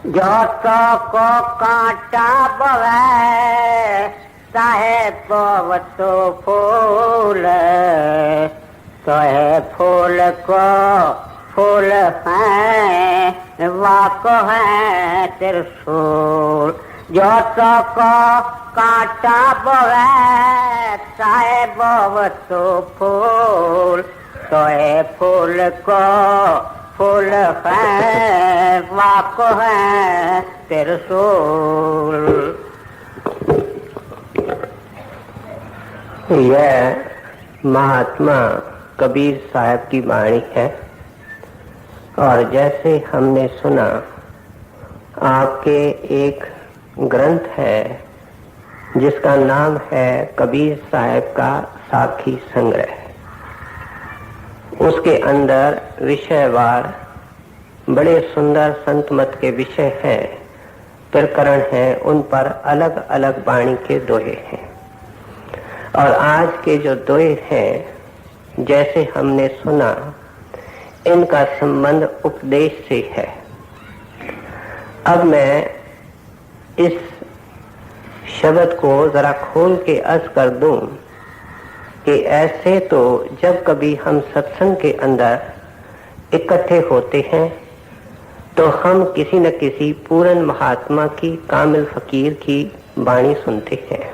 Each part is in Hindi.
जो तो को कांटा बवे चाहे पवतो फूल, तो है फूल को फूल है वाको है त्रिशूल। जो तो को कांटा बवे चाहे पवतो फूल, तो है फूल को फूल है वाको है त्रिशूल। यह महात्मा कबीर साहब की वाणी है और जैसे हमने सुना आपके एक ग्रंथ है जिसका नाम है कबीर साहब का साखी संग्रह। उसके अंदर विषयवार बड़े सुंदर संत मत के विषय हैं, प्रकरण हैं, उन पर अलग अलग वाणी के दोहे हैं। और आज के जो दोहे हैं जैसे हमने सुना, इनका संबंध उपदेश से है। अब मैं इस शब्द को जरा खोल के अर्ज कर दूं कि ऐसे तो जब कभी हम सत्संग के अंदर इकट्ठे होते हैं तो हम किसी न किसी पूर्ण महात्मा की, कामिल फकीर की वाणी सुनते हैं।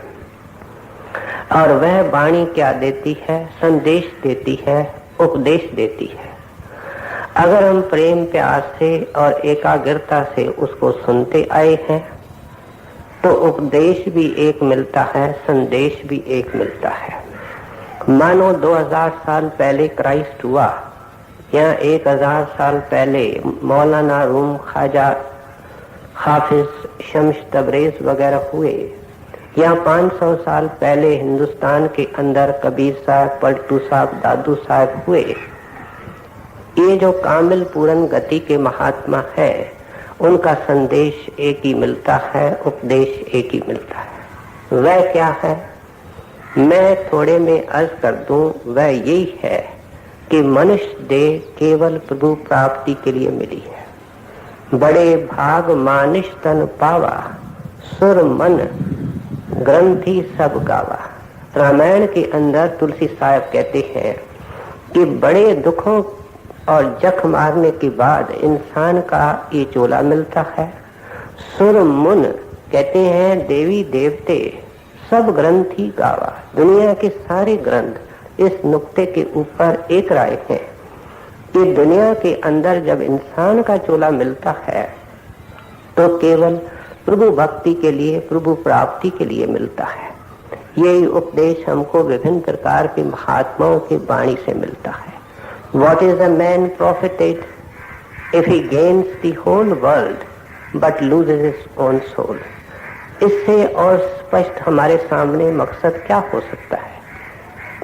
और वह वाणी क्या देती है? संदेश देती है, उपदेश देती है। अगर हम प्रेम प्यार से और एकाग्रता से उसको सुनते आए हैं तो उपदेश भी एक मिलता है, संदेश भी एक मिलता है। मानो 2000 साल पहले क्राइस्ट हुआ या 1000 साल पहले मौलाना रूम, ख्वाजा हाफिज शम्स तबरेज वगैरह हुए, या 500 साल पहले हिंदुस्तान के अंदर कबीर साहब, पलटू साहब, दादू साहब हुए। ये जो कामिल पूर्ण गति के महात्मा है उनका संदेश एक ही मिलता है, उपदेश एक ही मिलता है। वह क्या है? मैं थोड़े में अर्ज कर दूं, वह यही है कि मनुष्य देह केवल प्रभु प्राप्ति के लिए मिली है। बड़े भाग मानुष तन पावा, सुर मन ग्रंथि सब गावा। रामायण के अंदर तुलसी साहब कहते हैं कि बड़े दुखों और जख मारने के बाद इंसान का ये चोला मिलता है। सुर मुन कहते हैं देवी देवते सब ग्रंथि गावा। दुनिया के सारे ग्रंथ इस नुक्ते के ऊपर एक राय है कि दुनिया के अंदर जब इंसान का चोला मिलता है तो केवल प्रभु भक्ति के लिए, प्रभु प्राप्ति के लिए मिलता है। यही उपदेश हमको विभिन्न प्रकार के महात्माओं की वाणी से मिलता है। What is a man profited if he gains the whole world but loses his own soul? इससे और स्पष्ट हमारे सामने मकसद क्या हो सकता है?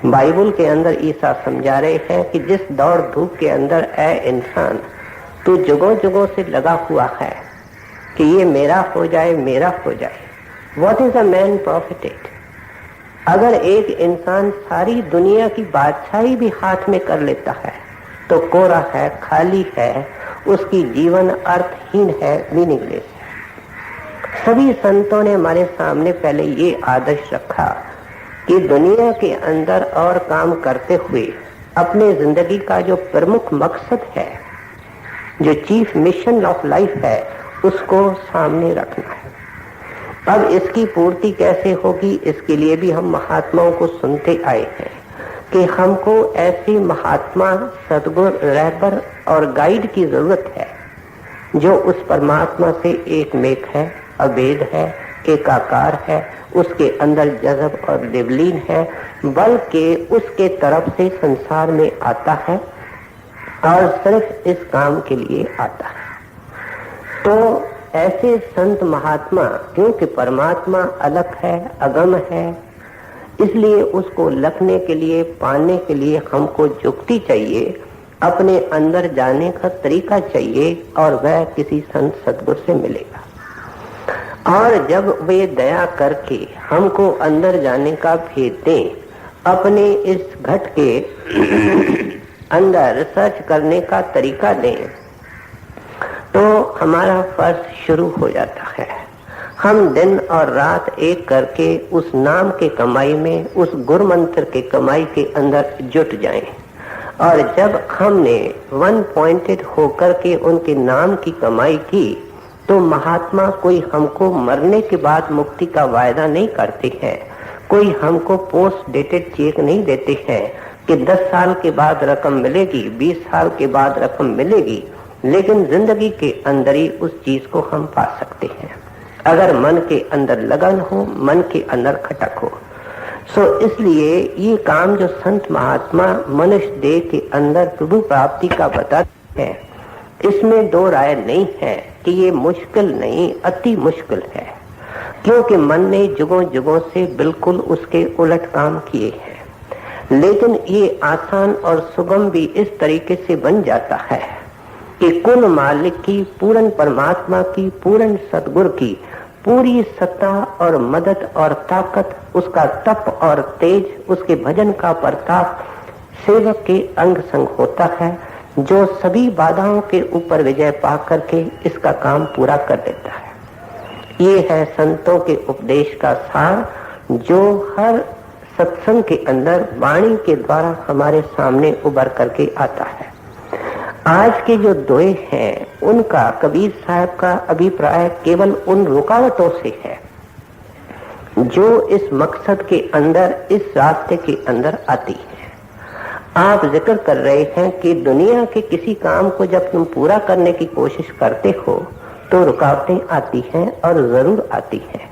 बाइबल के अंदर ईसा समझा रहे हैं कि जिस दौड़ धूप के अंदर ऐ इंसान तू जुगों जुगों से लगा हुआ है कि ये मेरा हो जाए, मेरा हो जाए। What is a man profited? अगर एक इंसान सारी दुनिया की बादशाही भी हाथ में कर लेता है तो कोरा है, खाली है, उसकी जीवन अर्थहीन है, मीनिंगलेस है। सभी संतों ने हमारे सामने पहले ये आदर्श रखा कि दुनिया के अंदर और काम करते हुए अपने जिंदगी का जो प्रमुख मकसद है, जो चीफ मिशन ऑफ लाइफ है, उसको सामने रखना है। अब इसकी पूर्ति कैसे होगी, इसके लिए भी हम महात्माओं को सुनते आए हैं कि हमको ऐसी महात्मा, सद्गुरु, रहबर और गाइड की जरूरत है जो उस परमात्मा से एक मेक है, अभेद है, एकाकार है, उसके अंदर जज़ब और दिवलीन है, बल्कि उसके तरफ से संसार में आता है और सिर्फ इस काम के लिए आता है। तो ऐसे संत महात्मा, क्योंकि परमात्मा अलग है, अगम है, इसलिए उसको लखने के लिए, पाने के लिए हमको युक्ति चाहिए, अपने अंदर जाने का तरीका चाहिए, और वह किसी संत सद्गुरु से मिलेगा। और जब वे दया करके हमको अंदर जाने का भेद दें, अपने इस घट के अंदर सर्च करने का तरीका दें, तो हमारा फर्ज शुरू हो जाता है। हम दिन और रात एक करके उस नाम के कमाई में, उस गुरु मंत्र के कमाई के अंदर जुट जाएं। और जब हमने वन पॉइंटेड होकर के उनके नाम की कमाई की, तो महात्मा कोई हमको मरने के बाद मुक्ति का वायदा नहीं करते हैं, कोई हमको पोस्ट डेटेड चेक नहीं देते हैं कि 10 साल के बाद रकम मिलेगी, 20 साल के बाद रकम मिलेगी, लेकिन जिंदगी के अंदर ही उस चीज को हम पा सकते हैं अगर मन के अंदर लगन हो, मन के अंदर खटक हो। इसलिए ये काम जो संत महात्मा मनुष्य देह के अंदर प्रभु प्राप्ति का बताते हैं, इसमें दो राय नहीं है कि ये मुश्किल नहीं, अति मुश्किल है, क्योंकि मन ने जुगों जुगों से बिल्कुल उसके उलट काम किए हैं। लेकिन ये आसान और सुगम भी इस तरीके से बन जाता है कि कुल मालिक की, पूर्ण परमात्मा की, पूर्ण सतगुरु की पूरी सत्ता और मदद और ताकत, उसका तप और तेज, उसके भजन का प्रताप सेवक के अंग संग होता है, जो सभी बाधाओं के ऊपर विजय पा करके इसका काम पूरा कर देता है। ये है संतों के उपदेश का सार, जो हर सत्संग के अंदर वाणी के द्वारा हमारे सामने उभर करके आता है। आज के जो दोहे हैं, उनका कबीर साहब का अभिप्राय केवल उन रुकावटों से है जो इस मकसद के अंदर, इस रास्ते के अंदर आती है। आप जिक्र कर रहे हैं कि दुनिया के किसी काम को जब तुम पूरा करने की कोशिश करते हो तो रुकावटें आती हैं, और जरूर आती हैं।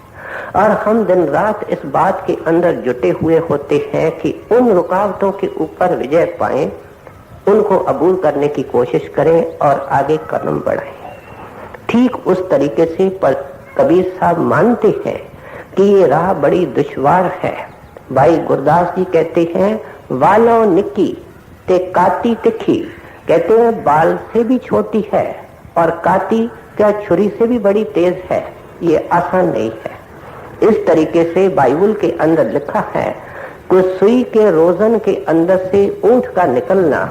और हम दिन रात इस बात के अंदर जुटे हुए होते हैं कि उन रुकावटों के ऊपर विजय पाएं, उनको अबूर करने की कोशिश करें और आगे कदम बढ़ाएं। ठीक उस तरीके से कबीर साहब मानते हैं कि ये राह बड़ी दुश्वार है। भाई गुरदास जी कहते हैं, वालों निक्की ते काती तिखी, कहते हैं बाल से भी छोटी है और काती क्या छुरी से भी बड़ी तेज है, ये आसान नहीं है। इस तरीके से बाइबल के अंदर लिखा है कि सुई के रोजन के अंदर से ऊंट का निकलना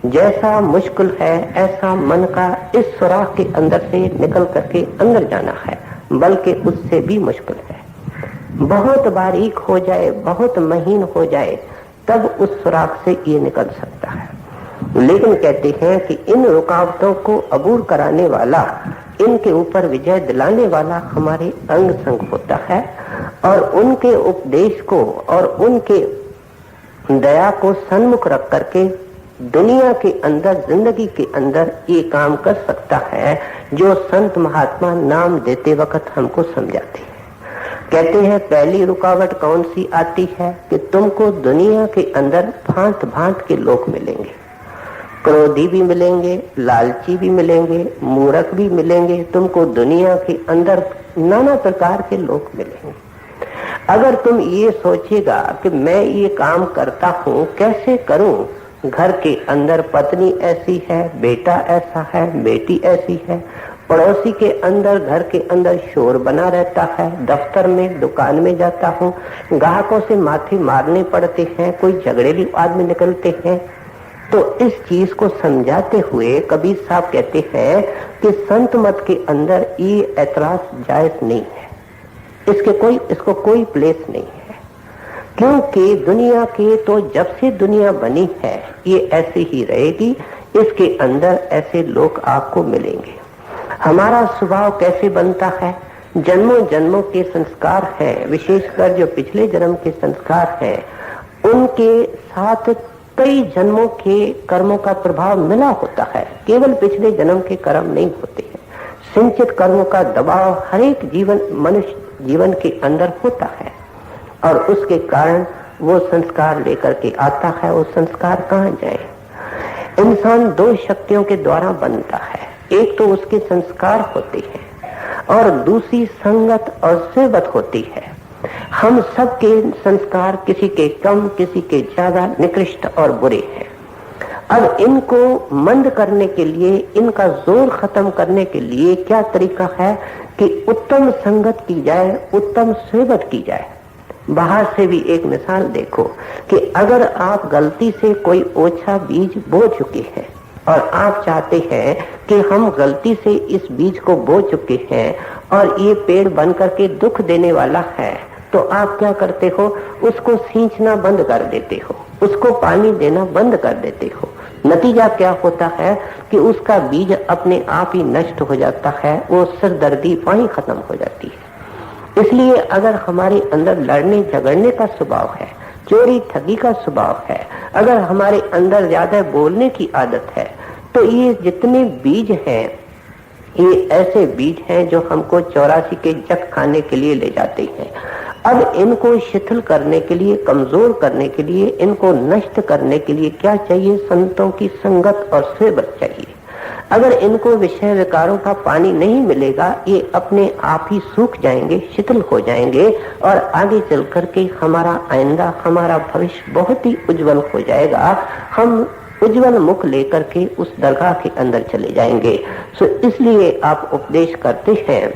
जैसा मुश्किल है, ऐसा मन का इस सुराख के अंदर से निकल करके अंदर जाना है, बल्कि उससे भी मुश्किल है। बहुत बारीक हो जाए, बहुत महीन हो जाए, तब उस सुराख से ये निकल सकता है। लेकिन कहते हैं कि इन रुकावटों को अबूर कराने वाला, इनके ऊपर विजय दिलाने वाला हमारे अंग संग होता है, और उनके उपदेश को और उनके दया को सन्मुख रख करके दुनिया के अंदर, जिंदगी के अंदर ये काम कर सकता है जो संत महात्मा नाम देते वक्त हमको समझाते हैं। कहते हैं पहली रुकावट कौन सी आती है कि तुमको दुनिया के अंदर भांत भांत के लोग मिलेंगे, क्रोधी भी मिलेंगे, लालची भी मिलेंगे, मूर्ख भी मिलेंगे, तुमको दुनिया के अंदर नाना प्रकार के लोग मिलेंगे। अगर तुम ये सोचेगा कि मैं ये काम करता हूँ, कैसे करूँ, घर के अंदर पत्नी ऐसी है, बेटा ऐसा है, बेटी ऐसी है, पड़ोसी के अंदर, घर के अंदर शोर बना रहता है, दफ्तर में, दुकान में जाता हूँ, ग्राहकों से माथे मारने पड़ते हैं, कोई झगड़ेलू आदमी निकलते हैं, तो इस चीज को समझाते हुए कबीर साहब कहते हैं कि संत मत के अंदर ये ऐतराज जायज नहीं है, इसको कोई प्लेस नहीं है, क्योंकि दुनिया के तो जब से दुनिया बनी है ये ऐसे ही रहेगी, इसके अंदर ऐसे लोग आपको मिलेंगे। हमारा स्वभाव कैसे बनता है, जन्मों जन्मों के संस्कार हैं, विशेषकर जो पिछले जन्म के संस्कार हैं, उनके साथ कई जन्मों के कर्मों का प्रभाव मिला होता है, केवल पिछले जन्म के कर्म नहीं होते हैं। संचित कर्मों का दबाव हर एक मनुष्य जीवन के अंदर होता है, और उसके कारण वो संस्कार लेकर के आता है। वो संस्कार कहाँ जाए? इंसान दो शक्तियों के द्वारा बनता है, एक तो उसके संस्कार होते हैं और दूसरी संगत और सोबत होती है। हम सबके संस्कार किसी के कम, किसी के ज्यादा निकृष्ट और बुरे हैं। अब इनको मंद करने के लिए, इनका जोर खत्म करने के लिए क्या तरीका है कि उत्तम संगत की जाए, उत्तम सोबत की जाए। बाहर से भी एक मिसाल देखो कि अगर आप गलती से कोई ओछा बीज बो चुके हैं और आप चाहते हैं कि हम गलती से इस बीज को बो चुके हैं और ये पेड़ बन करके दुख देने वाला है, तो आप क्या करते हो, उसको सींचना बंद कर देते हो, उसको पानी देना बंद कर देते हो। नतीजा क्या होता है कि उसका बीज अपने आप ही नष्ट हो जाता है, वो सिरदर्दी वहीं खत्म हो जाती है। इसलिए अगर हमारे अंदर लड़ने झगड़ने का स्वभाव है, चोरी ठगी का स्वभाव है, अगर हमारे अंदर ज्यादा बोलने की आदत है, तो ये जितने बीज हैं ये ऐसे बीज हैं जो हमको 84 के जग खाने के लिए ले जाते हैं। अब इनको शिथिल करने के लिए, कमजोर करने के लिए, इनको नष्ट करने के लिए क्या चाहिए? संतों की संगत और सेवक चाहिए। अगर इनको विषय विकारों का पानी नहीं मिलेगा, ये अपने आप ही सूख जाएंगे, शिथिल हो जाएंगे और आगे चल करके हमारा आइंदा, हमारा भविष्य बहुत ही उज्जवल हो जाएगा। हम उज्जवल मुख लेकर के उस दरगाह के अंदर चले जाएंगे। सो इसलिए आप उपदेश करते हैं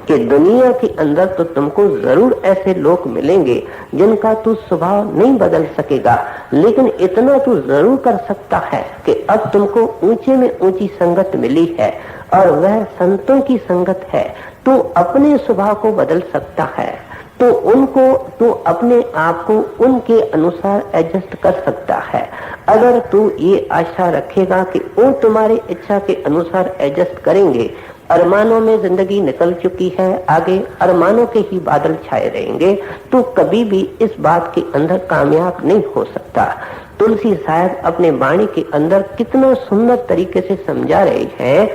कि दुनिया के अंदर तो तुमको जरूर ऐसे लोग मिलेंगे जिनका तू स्वभाव नहीं बदल सकेगा, लेकिन इतना तू जरूर कर सकता है कि अब तुमको ऊंचे में ऊंची संगत मिली है और वह संतों की संगत है। तू अपने स्वभाव को बदल सकता है, तो उनको तू अपने आप को उनके अनुसार एडजस्ट कर सकता है। अगर तू ये आशा रखेगा कि वो तुम्हारी इच्छा के अनुसार एडजस्ट करेंगे, अरमानों में जिंदगी निकल चुकी है, आगे अरमानों के ही बादल छाए रहेंगे, तो कभी भी इस बात के अंदर कामयाब नहीं हो सकता। तुलसी शायद अपने वाणी के अंदर कितना सुंदर तरीके से समझा रहे हैं।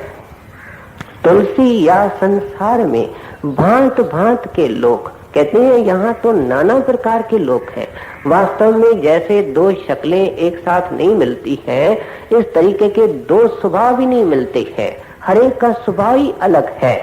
तुलसी या संसार में भांत भांत के लोग, कहते हैं यहाँ तो नाना प्रकार के लोग हैं। वास्तव में जैसे दो शक्लें एक साथ नहीं मिलती हैं, इस तरीके के दो स्वभाव भी नहीं मिलते हैं, हर एक का स्वभाव ही अलग है।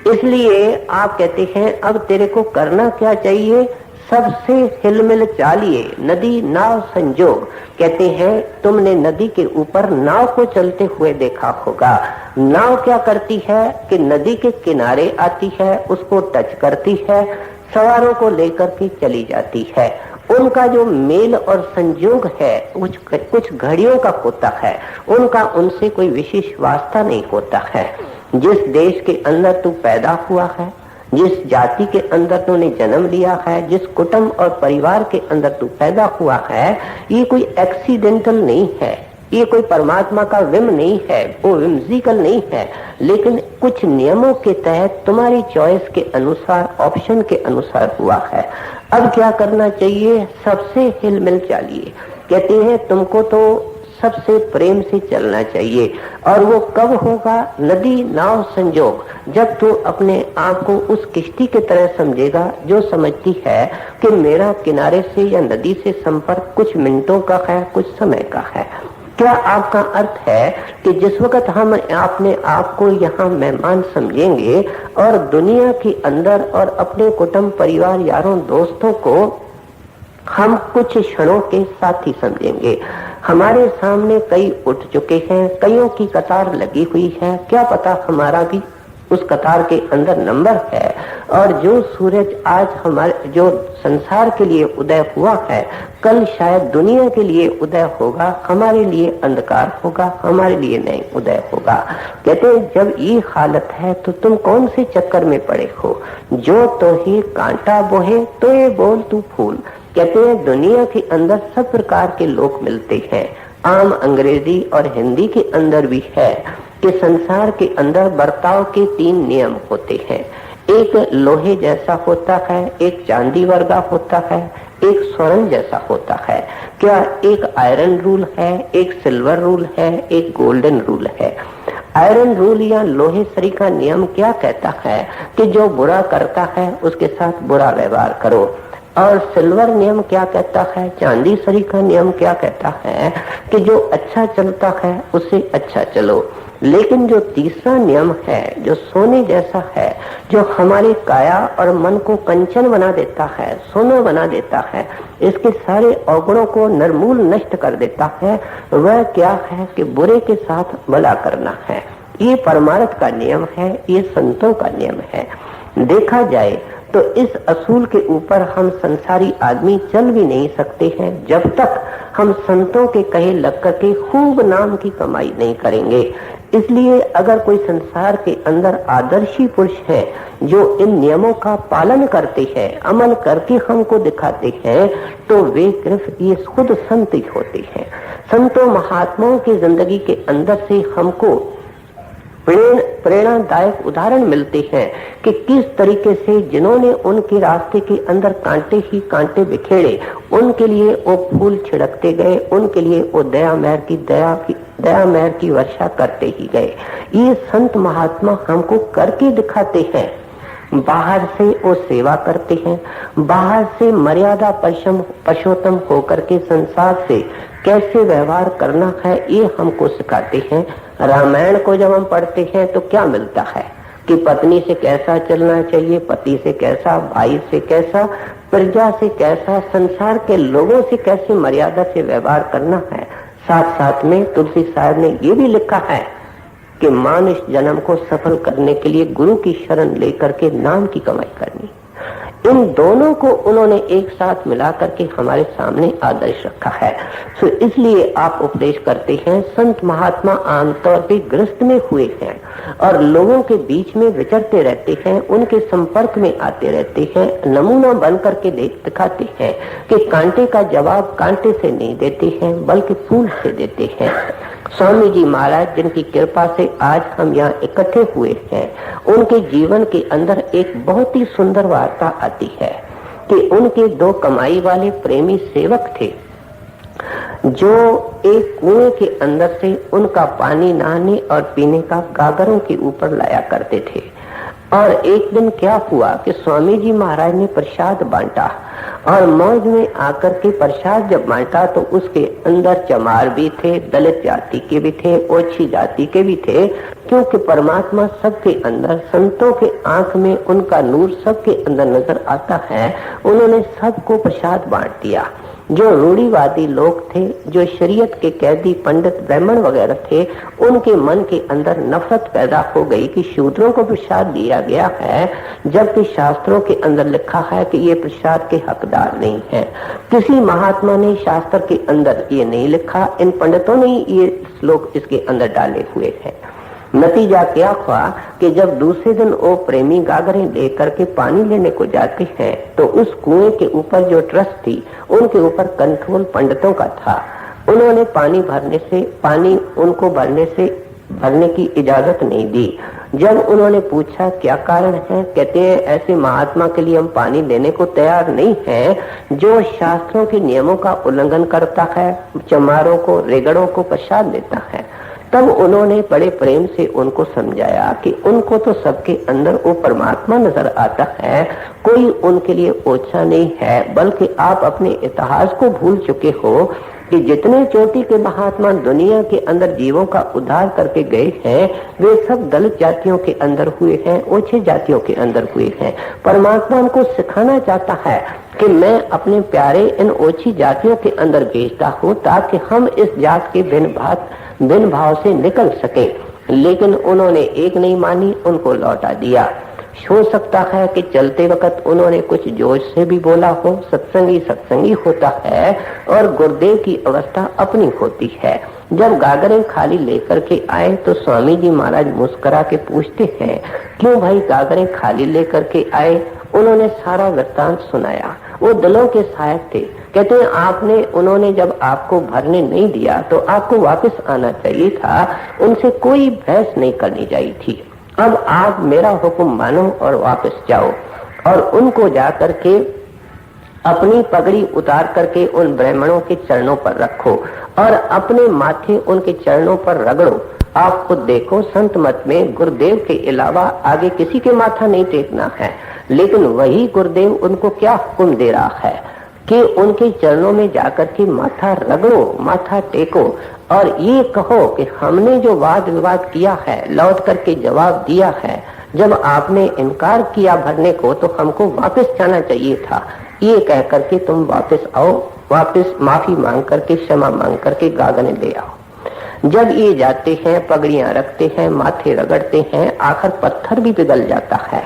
इसलिए आप कहते हैं अब तेरे को करना क्या चाहिए? सबसे हिलमिल चालिए नदी नाव संजोग। कहते हैं तुमने नदी के ऊपर नाव को चलते हुए देखा होगा। नाव क्या करती है कि नदी के किनारे आती है, उसको टच करती है, सवारों को लेकर के चली जाती है। उनका जो मेल और संयोग है कुछ घड़ियों का होता है, उनका उनसे कोई विशेष वास्ता नहीं होता है। जिस देश के अंदर तू पैदा हुआ है, जिस जाति के अंदर तूने जन्म लिया है, जिस कुटुंब और परिवार के अंदर तू पैदा हुआ है, ये कोई एक्सीडेंटल नहीं है, ये कोई परमात्मा का विम नहीं है, वो विम्जिकल नहीं है, लेकिन कुछ नियमों के तहत तुम्हारी चॉइस के अनुसार, ऑप्शन के अनुसार हुआ है। अब क्या करना चाहिए? सबसे हिलमिल चालिए। कहते हैं तुमको तो सबसे प्रेम से चलना चाहिए। और वो कब होगा? नदी नाव संजोग, जब तू अपने आप को उस किश्ती की तरह समझेगा जो समझती है कि मेरा किनारे से या नदी से संपर्क कुछ मिनटों का है, कुछ समय का है। क्या आपका अर्थ है कि जिस वक्त हम अपने आप को यहाँ मेहमान समझेंगे और दुनिया के अंदर और अपने कुटुंब परिवार यारों दोस्तों को हम कुछ क्षणों के साथी समझेंगे? हमारे सामने कई उठ चुके हैं, कईयों की कतार लगी हुई है, क्या पता हमारा भी उस कतार के अंदर नंबर है। और जो सूरज आज हमारे जो संसार के लिए उदय हुआ है, कल शायद दुनिया के लिए उदय होगा, हमारे लिए अंधकार होगा, हमारे लिए नहीं उदय होगा। कहते हैं जब ये हालत है तो तुम कौन से चक्कर में पड़े हो? जो तो ही कांटा बोहे तो ये बोल तू फूल। कहते हैं दुनिया के अंदर सब प्रकार के लोग मिलते हैं। आम अंग्रेजी और हिंदी के अंदर भी है कि संसार के अंदर बर्ताव के 3 नियम होते हैं। एक लोहे जैसा होता है, एक चांदी वर्गा होता है, एक स्वर्ण जैसा होता है। क्या एक आयरन रूल है, एक सिल्वर रूल है, एक गोल्डन रूल है। आयरन रूल या लोहे सरी का नियम क्या कहता है कि जो बुरा करता है उसके साथ बुरा व्यवहार करो। और सिल्वर नियम क्या कहता है, चांदी सरी का नियम क्या कहता है कि जो अच्छा चलता है उससे अच्छा चलो। लेकिन जो तीसरा नियम है, जो सोने जैसा है, जो हमारे काया और मन को कंचन बना देता है, सोना बना देता है, इसके सारे अवगुणों को निर्मूल नष्ट कर देता है, वह क्या है कि बुरे के साथ भला करना है। ये परमार्थ का नियम है, ये संतों का नियम है। देखा जाए तो इस असूल के ऊपर हम संसारी आदमी चल भी नहीं सकते हैं जब तक हम संतों के कहे लग करके खूब नाम की कमाई नहीं करेंगे। इसलिए अगर कोई संसार के अंदर आदर्शी पुरुष है जो इन नियमों का पालन करते हैं, अमल करके हमको दिखाते हैं, तो वे सिर्फ ये खुद संत ही होते हैं। संतों महात्माओं की जिंदगी के अंदर से हमको प्रेरणादायक उदाहरण मिलते हैं कि किस तरीके से जिन्होंने उनके रास्ते के अंदर कांटे ही कांटे बिखेरे, उनके लिए वो फूल छिड़कते गए, उनके लिए वो दया महर की वर्षा करते ही गए। ये संत महात्मा हमको करके दिखाते हैं। बाहर से वो सेवा करते हैं, बाहर से मर्यादा पुरुषोत्तम होकर के संसार से कैसे व्यवहार करना है ये हमको सिखाते हैं। रामायण को जब हम पढ़ते हैं तो क्या मिलता है कि पत्नी से कैसा चलना चाहिए, पति से कैसा, भाई से कैसा, प्रजा से कैसा, संसार के लोगों से कैसे मर्यादा से व्यवहार करना है। साथ साथ में तुलसी साहब ने ये भी लिखा है कि मानुष जन्म को सफल करने के लिए गुरु की शरण लेकर के नाम की कमाई करनी। इन दोनों को उन्होंने एक साथ मिला करके हमारे सामने आदर्श रखा है। तो इसलिए आप उपदेश करते हैं, संत महात्मा आमतौर पे गृहस्थ में हुए हैं और लोगों के बीच में विचरते रहते हैं, उनके संपर्क में आते रहते हैं, नमूना बन करके दिखाते हैं कि कांटे का जवाब कांटे से नहीं देते हैं बल्कि फूल से देते हैं। स्वामी जी महाराज जिनकी कृपा से आज हम यहाँ इकट्ठे हुए हैं, उनके जीवन के अंदर एक बहुत ही सुंदर वार्ता आती है कि उनके दो कमाई वाले प्रेमी सेवक थे जो एक कुएं के अंदर से उनका पानी नहाने और पीने का गागरों के ऊपर लाया करते थे। और एक दिन क्या हुआ कि स्वामी जी महाराज ने प्रसाद बांटा और मौज में आकर के प्रसाद जब बांटा तो उसके अंदर चमार भी थे, दलित जाति के भी थे, ओछी जाति के भी थे, क्योंकि परमात्मा सबके अंदर, संतों के आंख में उनका नूर सबके अंदर नजर आता है। उन्होंने सबको प्रसाद बांट दिया। जो रूढ़िवादी लोग थे, जो शरीयत के कैदी पंडित ब्राह्मण वगैरह थे, उनके मन के अंदर नफरत पैदा हो गई कि शूद्रों को प्रसाद दिया गया है, जबकि शास्त्रों के अंदर लिखा है कि ये प्रसाद के हकदार नहीं है। किसी महात्मा ने शास्त्र के अंदर ये नहीं लिखा, इन पंडितों ने ये श्लोक इसके अंदर डाले हुए हैं। नतीजा क्या हुआ कि जब दूसरे दिन वो प्रेमी गागरें लेकर के पानी लेने को जाते हैं तो उस कुएं के ऊपर जो ट्रस्ट थी उनके ऊपर कंट्रोल पंडितों का था। उन्होंने पानी उनको भरने की इजाजत नहीं दी। जब उन्होंने पूछा क्या कारण है, कहते हैं ऐसे महात्मा के लिए हम पानी लेने को तैयार नहीं हैं जो शास्त्रों के नियमों का उल्लंघन करता है, चमारों को, रेगड़ों को प्रसाद देता है। तब उन्होंने बड़े प्रेम से उनको समझाया कि उनको तो सबके अंदर वो परमात्मा नजर आता है, कोई उनके लिए ओछा नहीं है, बल्कि आप अपने इतिहास को भूल चुके हो कि जितने चोटी के महात्मा दुनिया के अंदर जीवों का उद्धार करके गए हैं वे सब दलित जातियों के अंदर हुए हैं, ओछे जातियों के अंदर हुए हैं। परमात्मा उनको सिखाना चाहता है कि मैं अपने प्यारे इन ओछी जातियों के अंदर भेजता हूँ ताकि हम इस जात के भिन्न भाव से निकल सके। लेकिन उन्होंने एक नहीं मानी, उनको लौटा दिया। हो सकता है कि चलते वक्त उन्होंने कुछ जोश से भी बोला हो। सत्संगी होता है और गुरुदेव की अवस्था अपनी होती है। जब गागरें खाली लेकर के आए तो स्वामी जी महाराज मुस्कुरा के पूछते हैं, क्यों भाई गागरें खाली लेकर के आए? उन्होंने सारा वृत्तांत सुनाया। वो दिलों के सहायक थे। कहते हैं उन्होंने जब आपको भरने नहीं दिया तो आपको वापस आना चाहिए था, उनसे कोई बहस नहीं करनी चाहिए थी। अब आप मेरा हुक्म मानो और वापस जाओ और उनको जाकर के अपनी पगड़ी उतार करके उन ब्राह्मणों के चरणों पर रखो और अपने माथे उनके चरणों पर रगड़ो। आप खुद देखो, संत मत में गुरुदेव के अलावा आगे किसी के माथा नहीं टेकना है, लेकिन वही गुरुदेव उनको क्या हुक्म दे रहा है कि उनके चरणों में जाकर के माथा रगड़ो, माथा टेको और ये कहो कि हमने जो वाद विवाद किया है, लौट करके जवाब दिया है। जब आपने इनकार किया भरने को तो हमको वापस जाना चाहिए था। ये कह करके तुम वापस आओ, वापस माफी मांग करके, क्षमा मांग करके गागने ले आओ। जब ये जाते हैं, पगड़ियां रखते हैं, माथे रगड़ते हैं, आखिर पत्थर भी पिघल जाता है।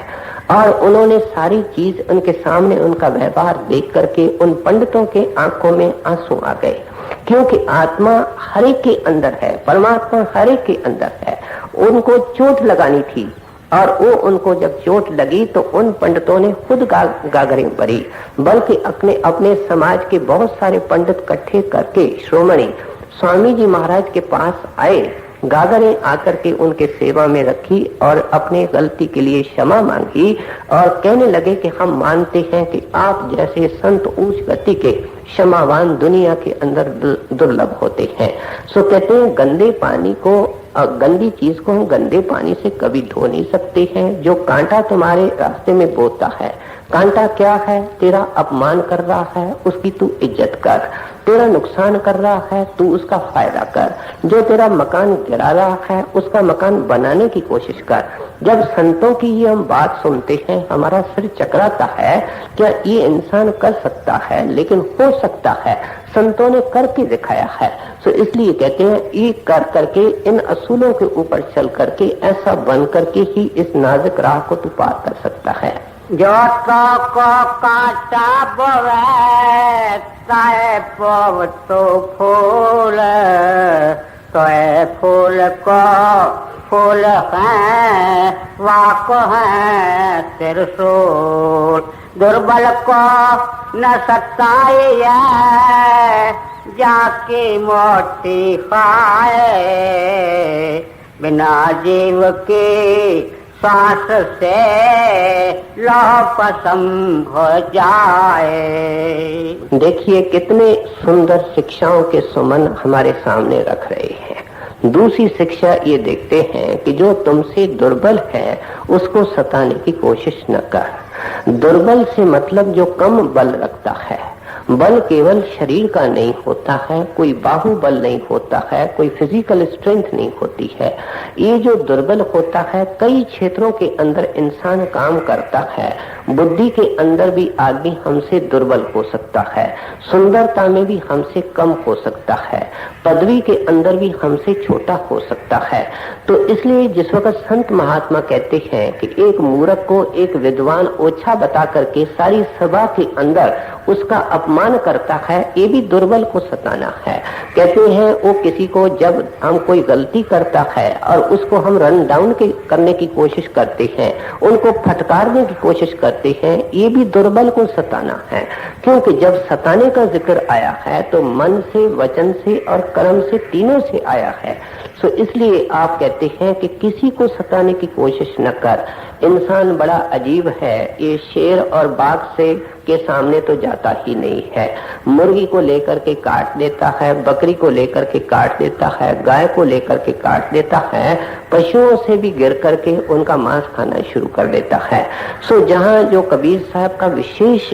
और उन्होंने सारी चीज उनके सामने, उनका व्यवहार देख करके उन पंडितों के आंखों में आंसू आ गए। क्योंकि आत्मा हर एक के अंदर है, परमात्मा हर एक के अंदर है। उनको चोट लगानी थी और वो उनको जब चोट लगी तो उन पंडितों ने खुद गागरें भरी, बल्कि अपने अपने समाज के बहुत सारे पंडित इकट्ठे करके श्रोमणी स्वामी जी महाराज के पास आए, गागरें आकर के उनके सेवा में रखी और अपने गलती के लिए क्षमा मांगी और कहने लगे कि हम मानते हैं कि आप जैसे संत उच्च गति के क्षमावान दुनिया के अंदर दुर्लभ होते हैं। सो कहते हैं गंदे पानी को, गंदी चीज को हम गंदे पानी से कभी धो नहीं सकते हैं। जो कांटा तुम्हारे रास्ते में बोता है, कांटा क्या है? तेरा अपमान कर रहा है, उसकी तू इज्जत कर। तेरा नुकसान कर रहा है, तू उसका फायदा कर। जो तेरा मकान गिरा रहा है, उसका मकान बनाने की कोशिश कर। जब संतों की ये हम बात सुनते हैं, हमारा सिर चकराता है, क्या ये इंसान कर सकता है? लेकिन हो सकता है, संतों ने करके दिखाया है। तो इसलिए कहते हैं ये कर करके, इन असूलों के ऊपर चल करके, ऐसा बन करके ही इस नाजुक राह को तू पार कर सकता है। जो तो को कांटा बोवे ताए पव तो फूल, तो फूल को फूल है वाको है त्रिशूल। दुर्बल को न सताए जाके मोटी खाए, बिना जीव के सांस से लोपसम हो जाए। देखिए कितने सुंदर शिक्षाओं के सुमन हमारे सामने रख रहे हैं। दूसरी शिक्षा ये देखते हैं कि जो तुमसे दुर्बल है उसको सताने की कोशिश न कर। दुर्बल से मतलब जो कम बल रखता है। बल केवल शरीर का नहीं होता है, कोई बाहुबल नहीं होता है, कोई फिजिकल स्ट्रेंथ नहीं होती है। ये जो दुर्बल होता है, कई क्षेत्रों के अंदर इंसान काम करता है। बुद्धि के अंदर भी आदमी हमसे दुर्बल हो सकता है, सुंदरता में भी हमसे कम हो सकता है, पदवी के अंदर भी हमसे छोटा हो सकता है। तो इसलिए जिस वक्त संत महात्मा कहते हैं कि एक मूर्ख को एक विद्वान ओछा बता करके सारी सभा के अंदर उसका अपमान करता है, ये भी दुर्बल को सताना है। कहते हैं वो किसी को जब हम कोई गलती करता है और उसको हम रन डाउन करने की कोशिश करते हैं, उनको फटकारने की कोशिश करते हैं, ये भी दुर्बल को सताना है। क्योंकि जब सताने का जिक्र आया है तो मन से, वचन से और कर्म से, तीनों से आया है। सो इसलिए आप कहते हैं कि किसी को सताने की कोशिश न कर। इंसान बड़ा अजीब है, ये शेर और बाघ से के सामने तो जाता ही नहीं है। मुर्गी को लेकर के काट देता है, बकरी को लेकर के काट देता है, गाय को लेकर के काट देता है, पशुओं से भी गिर करके उनका मांस खाना शुरू कर देता है। सो जहाँ जो कबीर साहब का विशेष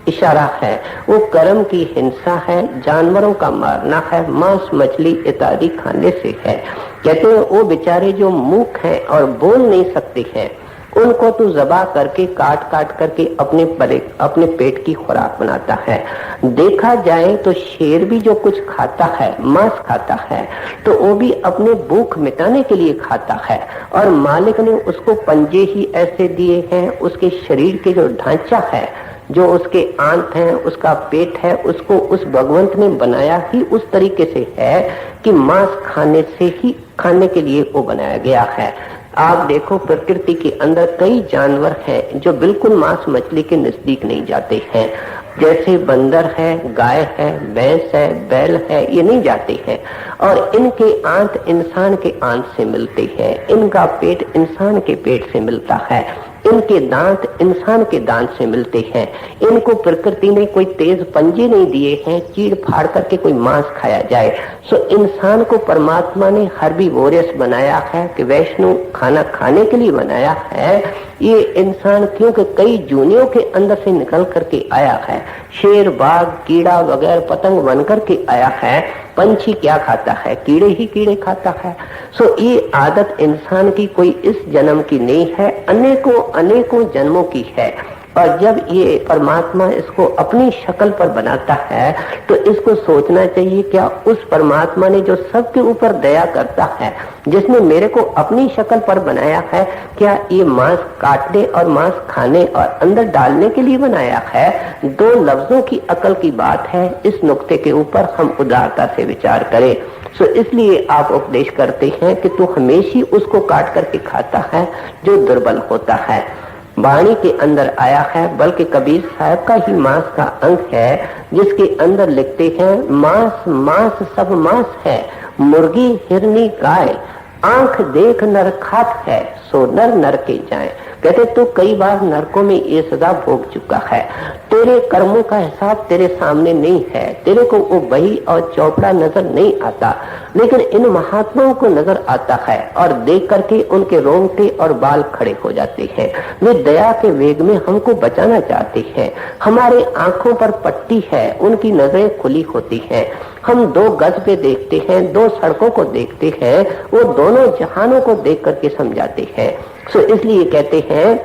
इशारा है वो कर्म की हिंसा है, जानवरों का मारना है, मांस मछली इत्यादि खाने से है। कहते हैं वो बेचारे जो मूक हैं और बोल नहीं सकते हैं, उनको तो ज़बा करके काट काट करके अपने पेट की खुराक बनाता है। देखा जाए तो शेर भी जो कुछ खाता है, मांस खाता है, तो वो भी अपने भूख मिटाने के लिए खाता है। और मालिक ने उसको पंजे ही ऐसे दिए हैं, उसके शरीर के जो ढांचा है, जो उसके आंत हैं, उसका पेट है, उसको उस भगवंत ने बनाया ही उस तरीके से है कि मांस खाने के लिए वो बनाया गया है। आप देखो प्रकृति के अंदर कई जानवर हैं जो बिल्कुल मांस मछली के नजदीक नहीं जाते हैं। जैसे बंदर है, गाय है, भैंस है, बैल है, ये नहीं जाते हैं। और इनके आंत इंसान के आंत से मिलते हैं, इनका पेट इंसान के पेट से मिलता है, इनके दांत इंसान के दांत से मिलते हैं। इनको प्रकृति ने कोई तेज पंजे नहीं दिए हैं चीड़ फाड़ करके कोई मांस खाया जाए। सो इंसान को परमात्मा ने हर्बीवोरस बनाया है कि वैष्णु खाना खाने के लिए बनाया है। ये इंसान क्योंकि कई जूनियों के अंदर से निकल करके आया है, शेर, बाघ, कीड़ा वगैरह पतंग बन करके आया है। पंछी क्या खाता है? कीड़े ही कीड़े खाता है। सो ये आदत इंसान की कोई इस जन्म की नहीं है, अनेकों अनेकों जन्मों की है। और जब ये परमात्मा इसको अपनी शक्ल पर बनाता है तो इसको सोचना चाहिए, क्या उस परमात्मा ने जो सबके ऊपर दया करता है, जिसने मेरे को अपनी शक्ल पर बनाया है, क्या ये मांस काटने और मांस खाने और अंदर डालने के लिए बनाया है? दो लफ्जों की अकल की बात है। इस नुक्ते के ऊपर हम उदारता से विचार करें। सो इसलिए आप उपदेश करते हैं कि तू हमेशा उसको काट करके खाता है जो दुर्बल होता है। वाणी के अंदर आया है, बल्कि कबीर साहब का ही मांस का अंग है, जिसके अंदर लिखते हैं, मांस मांस सब मांस है, मुर्गी हिरनी गाय, आंख देख नर खात है, सो नर नर के जाए। कहते तो कई बार नरकों में ये सजा भोग चुका है, तेरे कर्मों का हिसाब तेरे सामने नहीं है, तेरे को वो बही और चौपड़ा नजर नहीं आता, लेकिन इन महात्माओं को नजर आता है और देख करके उनके रोंगटे और बाल खड़े हो जाते हैं। वे दया के वेग में हमको बचाना चाहते हैं। हमारे आंखों पर पट्टी है, उनकी नजरें खुली होती हैं। हम दो गज पे देखते हैं, दो सड़कों को देखते हैं, वो दोनों जहानों को देख करके समझाते हैं। सो इसलिए कहते हैं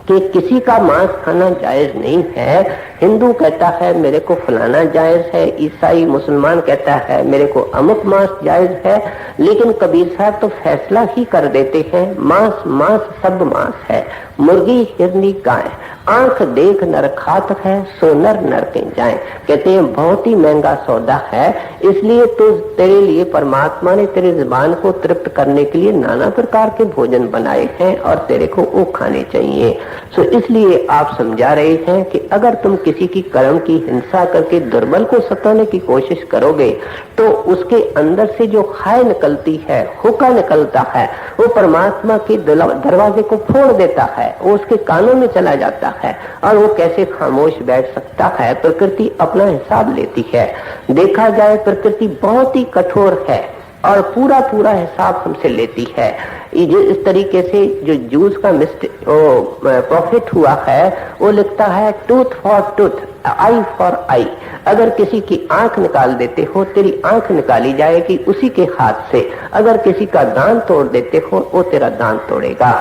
कि किसी का मांस खाना जायज नहीं है। हिंदू कहता है मेरे को फलाना जायज है, ईसाई मुसलमान कहता है मेरे को अमुक मांस जायज है, लेकिन कबीर साहब तो फैसला ही कर देते हैं, मांस मांस सब मांस है, मुर्गी हिरनी गाय, आंख देख नर खात है, सो नर नर के जाए। कहते हैं बहुत ही महंगा सौदा है, इसलिए तो तेरे लिए परमात्मा ने तेरे जुबान को तृप्त करने के लिए नाना प्रकार के भोजन बनाए हैं और तेरे को वो खाने चाहिए। सो इसलिए आप समझा रहे हैं कि अगर तुम किसी की कर्म की हिंसा करके दुर्बल को सताने की कोशिश करोगे तो उसके अंदर से जो खाए निकलती है, हुक्का निकलता है, वो परमात्मा के दरवाजे को फोड़ देता है, वो उसके कानों में चला जाता है और वो कैसे खामोश बैठ सकता है। प्रकृति अपना हिसाब लेती है। देखा जाए प्रकृति बहुत ही कठोर है और पूरा पूरा हिसाब हमसे लेती है। ये इस तरीके से जो जूस का प्रॉफिट हुआ है, वो लिखता है tooth for tooth, I for I. अगर किसी की आंख निकाल देते हो, तेरी आंख निकाली जाएगी उसी के हाथ से। अगर किसी का दांत तोड़ देते हो, वो तेरा दांत तोड़ेगा।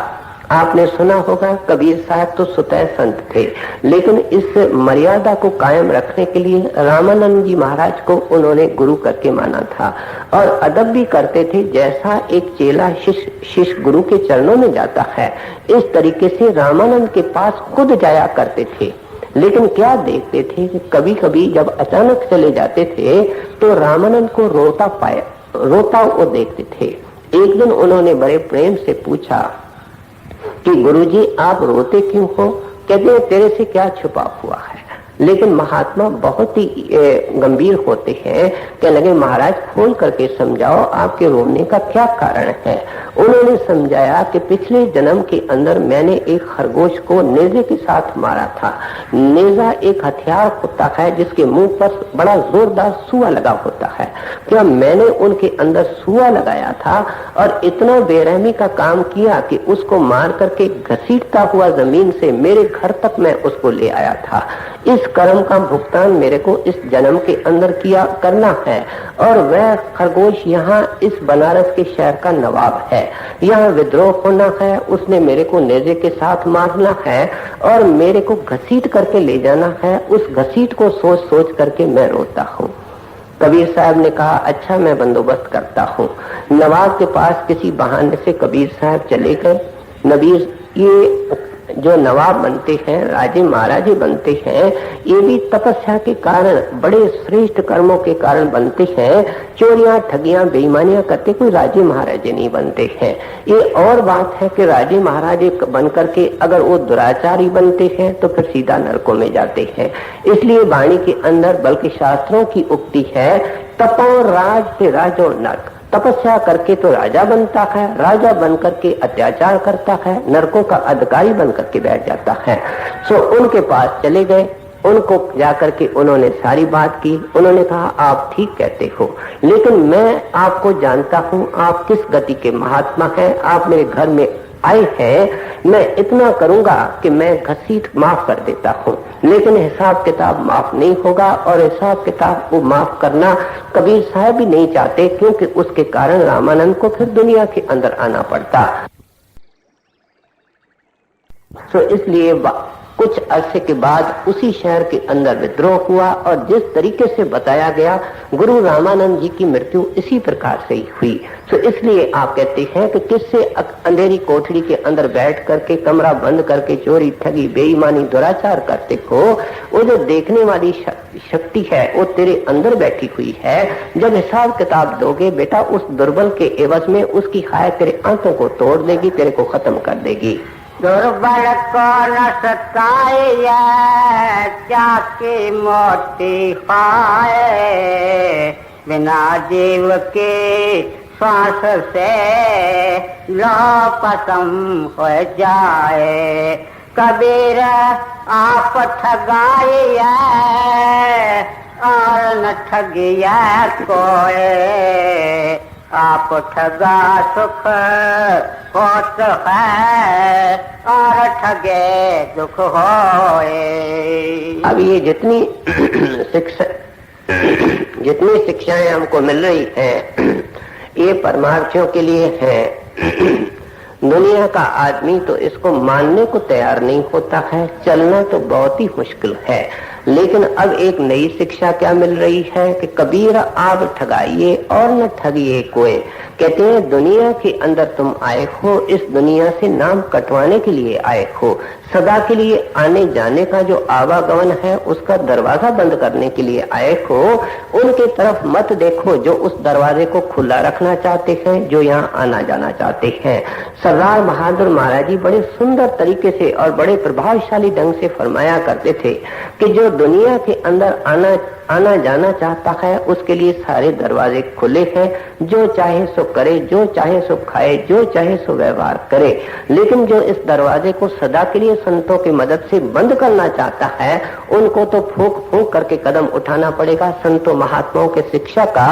आपने सुना होगा कबीर साहब तो सुतह संत थे, लेकिन इस मर्यादा को कायम रखने के लिए रामानंद जी महाराज को उन्होंने गुरु करके माना था और अदब भी करते थे। जैसा एक चेला शिष्य गुरु के चरणों में जाता है, इस तरीके से रामानंद के पास खुद जाया करते थे। लेकिन क्या देखते थे कि कभी कभी जब अचानक चले जाते थे तो रामानंद को रोता वो देखते थे। एक दिन उन्होंने बड़े प्रेम से पूछा कि गुरुजी आप रोते क्यों हो? कहते हैं तेरे से क्या छुपा हुआ है। लेकिन महात्मा बहुत ही गंभीर होते हैं, कहने लगे महाराज खोल करके समझाओ आपके रोने का क्या कारण है। उन्होंने समझाया कि पिछले जन्म के अंदर मैंने एक खरगोश को नेजे के साथ मारा था। नेजा एक हथियार होता है जिसके मुंह पर बड़ा जोरदार सुआ लगा होता है। क्या मैंने उनके अंदर सुआ लगाया था और इतना बेरहमी का काम किया कि उसको मार करके घसीटता हुआ जमीन से मेरे घर तक मैं उसको ले आया था। इस कर्म का भुगतान मेरे को इस जन्म के अंदर किया करना है और वह खरगोश यहाँ इस बनारस के शहर का नवाब है। यहाँ विद्रोह होना है, उसने मेरे को नेजे के साथ मारना है और मेरे को घसीट करके ले जाना है। उस घसीट को सोच सोच करके मैं रोता हूँ। कबीर साहब ने कहा अच्छा मैं बंदोबस्त करता हूँ। नवाब के पास किसी बहाने से कबीर साहब चले गए। नबीर ये जो नवाब बनते हैं, राजे महाराजे बनते हैं, ये भी तपस्या के कारण, बड़े श्रेष्ठ कर्मों के कारण बनते हैं। चोरियां ठगियां बेईमानियां करते कोई राजे महाराजे नहीं बनते हैं। ये और बात है कि राजे महाराजे बन करके अगर वो दुराचारी बनते हैं तो फिर सीधा नरकों में जाते हैं। इसलिए वाणी के अंदर बल्कि शास्त्रों की उक्ति है, तपो राज से राजो नरक। तपस्या करके तो राजा बनता है, राजा बनकर के अत्याचार करता है, नरकों का अधिकारी बनकर के बैठ जाता है। सो उनके पास चले गए, उनको जाकर के उन्होंने सारी बात की। उन्होंने कहा आप ठीक कहते हो, लेकिन मैं आपको जानता हूँ आप किस गति के महात्मा हैं। आप मेरे घर में आए हैं, मैं इतना करूंगा कि मैं घसीट माफ कर देता हूँ, लेकिन हिसाब किताब माफ नहीं होगा। और हिसाब किताब को माफ करना कबीर साहब भी नहीं चाहते, क्योंकि उसके कारण रामानंद को फिर दुनिया के अंदर आना पड़ता। सो इसलिए कुछ अरसे के बाद उसी शहर के अंदर विद्रोह हुआ और जिस तरीके से बताया गया गुरु रामानंद जी की मृत्यु इसी प्रकार से ही हुई। तो इसलिए आप कहते हैं कि किससे अंधेरी कोठरी के अंदर बैठ करके कमरा बंद करके चोरी ठगी बेईमानी दुराचार करते हो, वो जो देखने वाली शक्ति है वो तेरे अंदर बैठी हुई है। जब हिसाब किताब दोगे बेटा उस दुर्बल के एवज में उसकी हाय तेरे आंखों को तोड़ देगी, तेरे को खत्म कर देगी। दुर्बल को न सताए चाकी मोटी खाए, बिना जीव के श्वास से लो पसम हो जाए। कबीर आप ठगाए और न ठगिया कोई, आप ठगा सुख होत है और ठगे दुख होए। अब ये जितनी शिक्षाएं हमको मिल रही हैं ये परमार्थियों के लिए है। दुनिया का आदमी तो इसको मानने को तैयार नहीं होता है, चलना तो बहुत ही मुश्किल है। लेकिन अब एक नई शिक्षा क्या मिल रही है कि कबीर आप ठगाइए और न ठगिए कोई। कहते हैं दुनिया के अंदर तुम आए हो, इस दुनिया से नाम कटवाने के लिए आए हो, सदा के लिए आने जाने का जो आवागमन है उसका दरवाजा बंद करने के लिए आए हो। उनके तरफ मत देखो जो उस दरवाजे को खुला रखना चाहते हैं, जो यहाँ आना जाना चाहते हैं। सरदार बहादुर महाराज जी बड़े सुंदर तरीके से और बड़े प्रभावशाली ढंग से फरमाया करते थे कि जो दुनिया के अंदर आना जाना चाहता है उसके लिए सारे दरवाजे खुले हैं। जो चाहे सो करे, जो चाहे सो खाए, जो चाहे सो व्यवहार करे। लेकिन जो इस दरवाजे को सदा के लिए संतों की मदद से बंद करना चाहता है उनको तो फूंक फूंक करके कदम उठाना पड़ेगा। संतों महात्माओं के शिक्षा का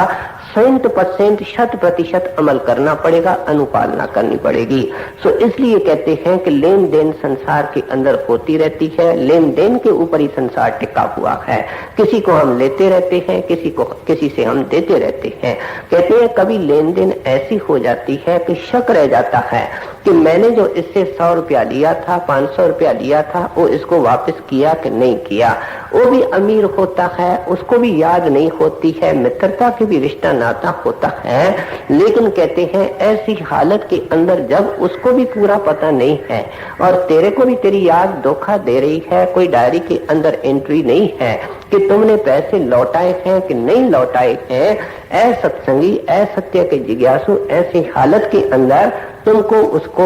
100% अमल करना पड़ेगा, अनुपालना करनी पड़ेगी। सो इसलिए कहते हैं कि लेन देन संसार के अंदर होती रहती है, लेन देन के ऊपर ही संसार टिका हुआ है। किसी को हम लेते रहते हैं, किसी से हम देते रहते हैं। कहते हैं कभी लेन देन ऐसी हो जाती है कि शक रह जाता है कि मैंने जो इससे 100 रुपया लिया था, 500 रुपया लिया था, वो इसको वापस किया कि नहीं किया। वो भी अमीर होता है, उसको भी याद नहीं होती है, मित्रता के भी रिश्ता नाता होता है। लेकिन कहते हैं ऐसी हालत के अंदर जब उसको भी पूरा पता नहीं है और तेरे को भी तेरी याद धोखा दे रही है, कोई डायरी के अंदर एंट्री नहीं है कि तुमने पैसे लौटाए हैं कि नहीं लौटाए हैं, असत्संगी असत्य के जिज्ञासु ऐसी हालत के अंदर तुमको उसको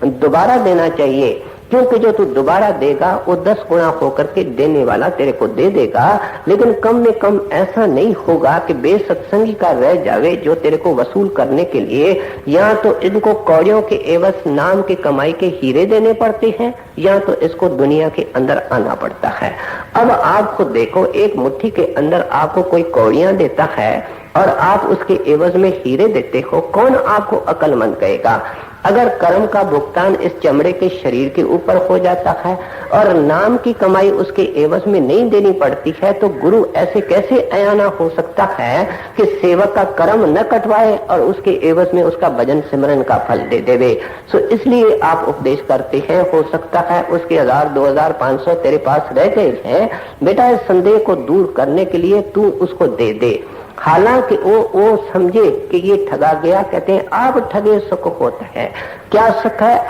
दोबारा देना चाहिए। क्योंकि जो तू दोबारा देगा वो 10 गुना होकर के देने वाला तेरे को दे देगा। लेकिन कम में कम ऐसा नहीं होगा कि बेसत्संगी का रह जावे जो तेरे को वसूल करने के लिए या तो इनको कौड़ियों के एवज नाम के कमाई के हीरे देने पड़ते हैं या तो इसको दुनिया के अंदर आना पड़ता है। अब आप खुद देखो, एक मुट्ठी के अंदर आपको कोई कौड़ियां देता है और आप उसके एवज में हीरे देते हो, कौन आपको अक्लमंद कहेगा? अगर कर्म का भुगतान इस चमड़े के शरीर के ऊपर हो जाता है और नाम की कमाई उसके एवज में नहीं देनी पड़ती है तो गुरु ऐसे कैसे अयाना हो सकता है कि सेवक का कर्म न कटवाए और उसके एवज में उसका भजन सिमरन का फल दे देवे। सो इसलिए आप उपदेश करते हैं, हो सकता है उसके 1000, 2000, 500 तेरे पास रह गए हैं, बेटा इस संदेह को दूर करने के लिए तू उसको दे दे। हालांकि वो समझे कि ये ठगा गया। कहते हैं आप ठगे सुख होता है। क्या सुख है?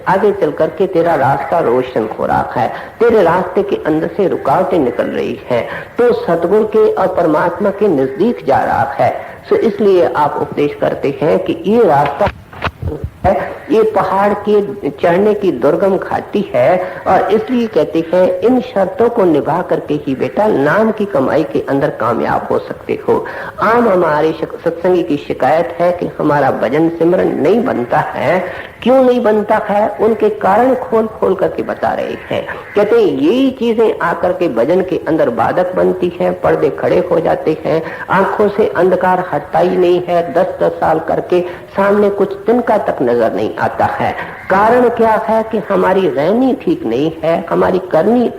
आगे चल करके तेरा रास्ता रोशन हो रहा है, तेरे रास्ते के अंदर से रुकावटें निकल रही हैं, तो सतगुरु के और परमात्मा के नजदीक जा रहा है। सो इसलिए आप उपदेश करते हैं कि ये रास्ता है, ये पहाड़ के चढ़ने की दुर्गम घाटी है और इसलिए कहते हैं इन शर्तों को निभा करके ही बेटा नाम की कमाई के अंदर कामयाब हो सकते हो। आम हमारे सत्संगी की शिकायत है कि हमारा भजन सिमरन नहीं बनता है। क्यों नहीं बनता है? उनके कारण खोल खोल करके बता रहे हैं। कहते हैं यही चीजें आकर के भजन के अंदर बाधक बनती है, पर्दे खड़े हो जाते हैं, आंखों से अंधकार हटता ही नहीं है। 10-10 साल करके सामने कुछ तिनका तक नजर नहीं आता है। कारण क्या है कि हमारी रहनी ठीक नहीं है, हमारी करनी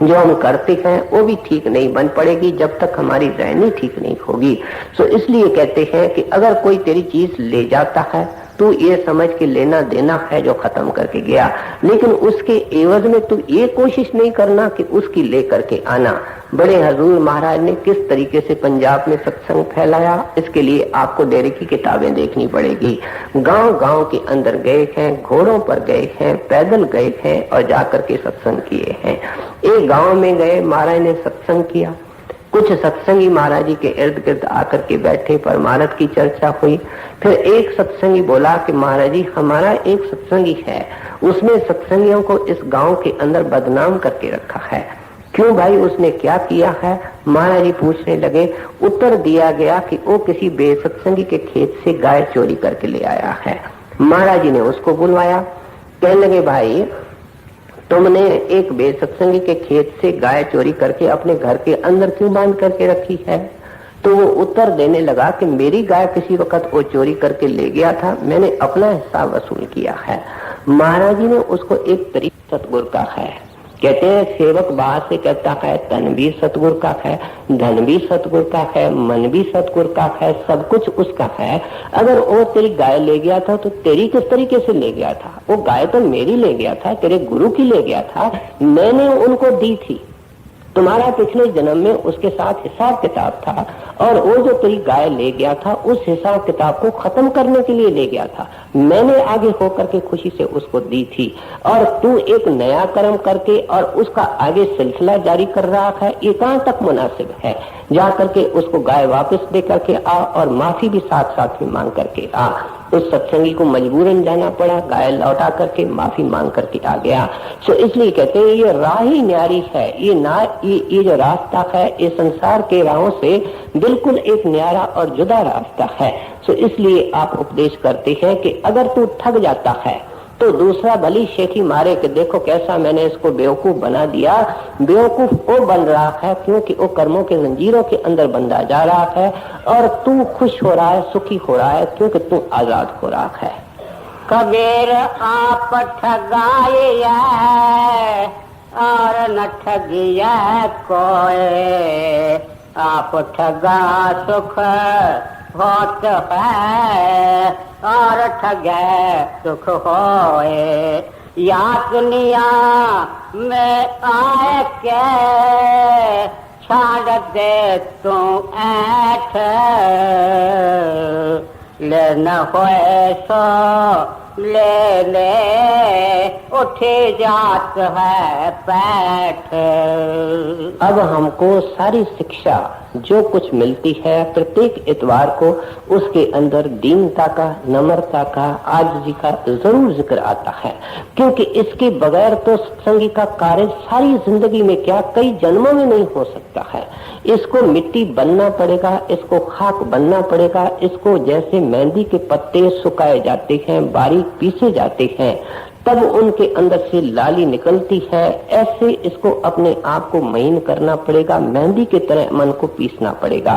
जो हम करते हैं वो भी ठीक नहीं बन पड़ेगी जब तक हमारी रहनी ठीक नहीं होगी। सो इसलिए कहते हैं कि अगर कोई तेरी चीज ले जाता है तू ये समझ के लेना देना है जो खत्म करके गया, लेकिन उसके एवज में तू ये कोशिश नहीं करना कि उसकी लेकर के आना। बड़े हजूर महाराज ने किस तरीके से पंजाब में सत्संग फैलाया, इसके लिए आपको डेरे की किताबें देखनी पड़ेगी। गांव गांव के अंदर गए हैं, घोड़ों पर गए हैं, पैदल गए हैं और जाकर के सत्संग किए हैं। एक गांव में गए, महाराज ने सत्संग किया। कुछ सत्संगी महाराज जी के इर्द गिर्द आकर के बैठे, परमार्थ की चर्चा हुई। फिर एक सत्संगी बोला कि महाराज जी हमारा एक सत्संगी है, उसने सत्संगियों को इस गांव के अंदर बदनाम करके रखा है। क्यों भाई, उसने क्या किया है? महाराज जी पूछने लगे। उत्तर दिया गया कि वो किसी बेसत्संगी के खेत से गाय चोरी करके ले आया है। महाराज जी ने उसको बुलवाया, कहने लगे भाई तुमने एक बेसत्संगी के खेत से गाय चोरी करके अपने घर के अंदर क्यों बांध करके रखी है? तो वो उत्तर देने लगा कि मेरी गाय किसी वक्त वो चोरी करके ले गया था, मैंने अपना हिस्सा वसूल किया है। महाराज जी ने उसको एक तरीका सतगुरु का है, कहते हैं सेवक बाहर से कहता है तन भी सतगुरु का है, धन भी सतगुरु का है, मन भी सतगुरु का है, सब कुछ उसका है। अगर वो तेरी गाय ले गया था तो तेरी किस तरीके से ले गया था? वो गाय तो मेरी ले गया था, तेरे गुरु की ले गया था, मैंने उनको दी थी। तुम्हारा पिछले जन्म में उसके साथ हिसाब किताब था और वो जो तेरी गाय ले गया था उस हिसाब किताब को खत्म करने के लिए ले गया था, मैंने आगे होकर के खुशी से उसको दी थी। और तू एक नया कर्म करके और उसका आगे सिलसिला जारी कर रहा है, ये कहां तक मुनासिब है? जा करके उसको गाय वापस दे करके आ और माफी भी साथ साथ में मांग करके आ। उस सत्संगी को मजबूरन जाना पड़ा, गाय लौटा करके माफी मांग करके आ गया। सो इसलिए कहते हैं ये राह ही न्यारी है, ये जो रास्ता है ये संसार के राहों से बिल्कुल एक न्यारा और जुदा रास्ता है। सो इसलिए आप उपदेश करते हैं कि अगर तू ठग जाता है तो दूसरा भली शेखी मारे कि देखो कैसा मैंने इसको बेवकूफ बना दिया। बेवकूफ वो बन रहा है क्योंकि वो कर्मों के जंजीरों के अंदर बंधा जा रहा है और तू खुश हो रहा है, सुखी हो रहा है क्योंकि तू आजाद हो रहा है। कबीर आप ठगाए और न ठगिया कोई, आप ठगा सुख होत है और ठगे सुख होए। यातनिया में आए के छाड़ दे तू ऐठ, ले न होए सो ले ले उठे जात है पैठ। अब हमको सारी शिक्षा जो कुछ मिलती है प्रत्येक इतवार को उसके अंदर दीनता का, नम्रता का, आजिज़ी का जरूर जिक्र आता है, क्योंकि इसके बगैर तो सत्संगी का कार्य सारी जिंदगी में क्या कई जन्मों में नहीं हो सकता है। इसको मिट्टी बनना पड़ेगा, इसको खाक बनना पड़ेगा, इसको जैसे मेहंदी के पत्ते सुखाए जाते हैं, बारीक पीसे जाते हैं, तब उनके अंदर से लाली निकलती है, ऐसे इसको अपने आप को महीन करना पड़ेगा, मेहंदी की तरह मन को पीसना पड़ेगा।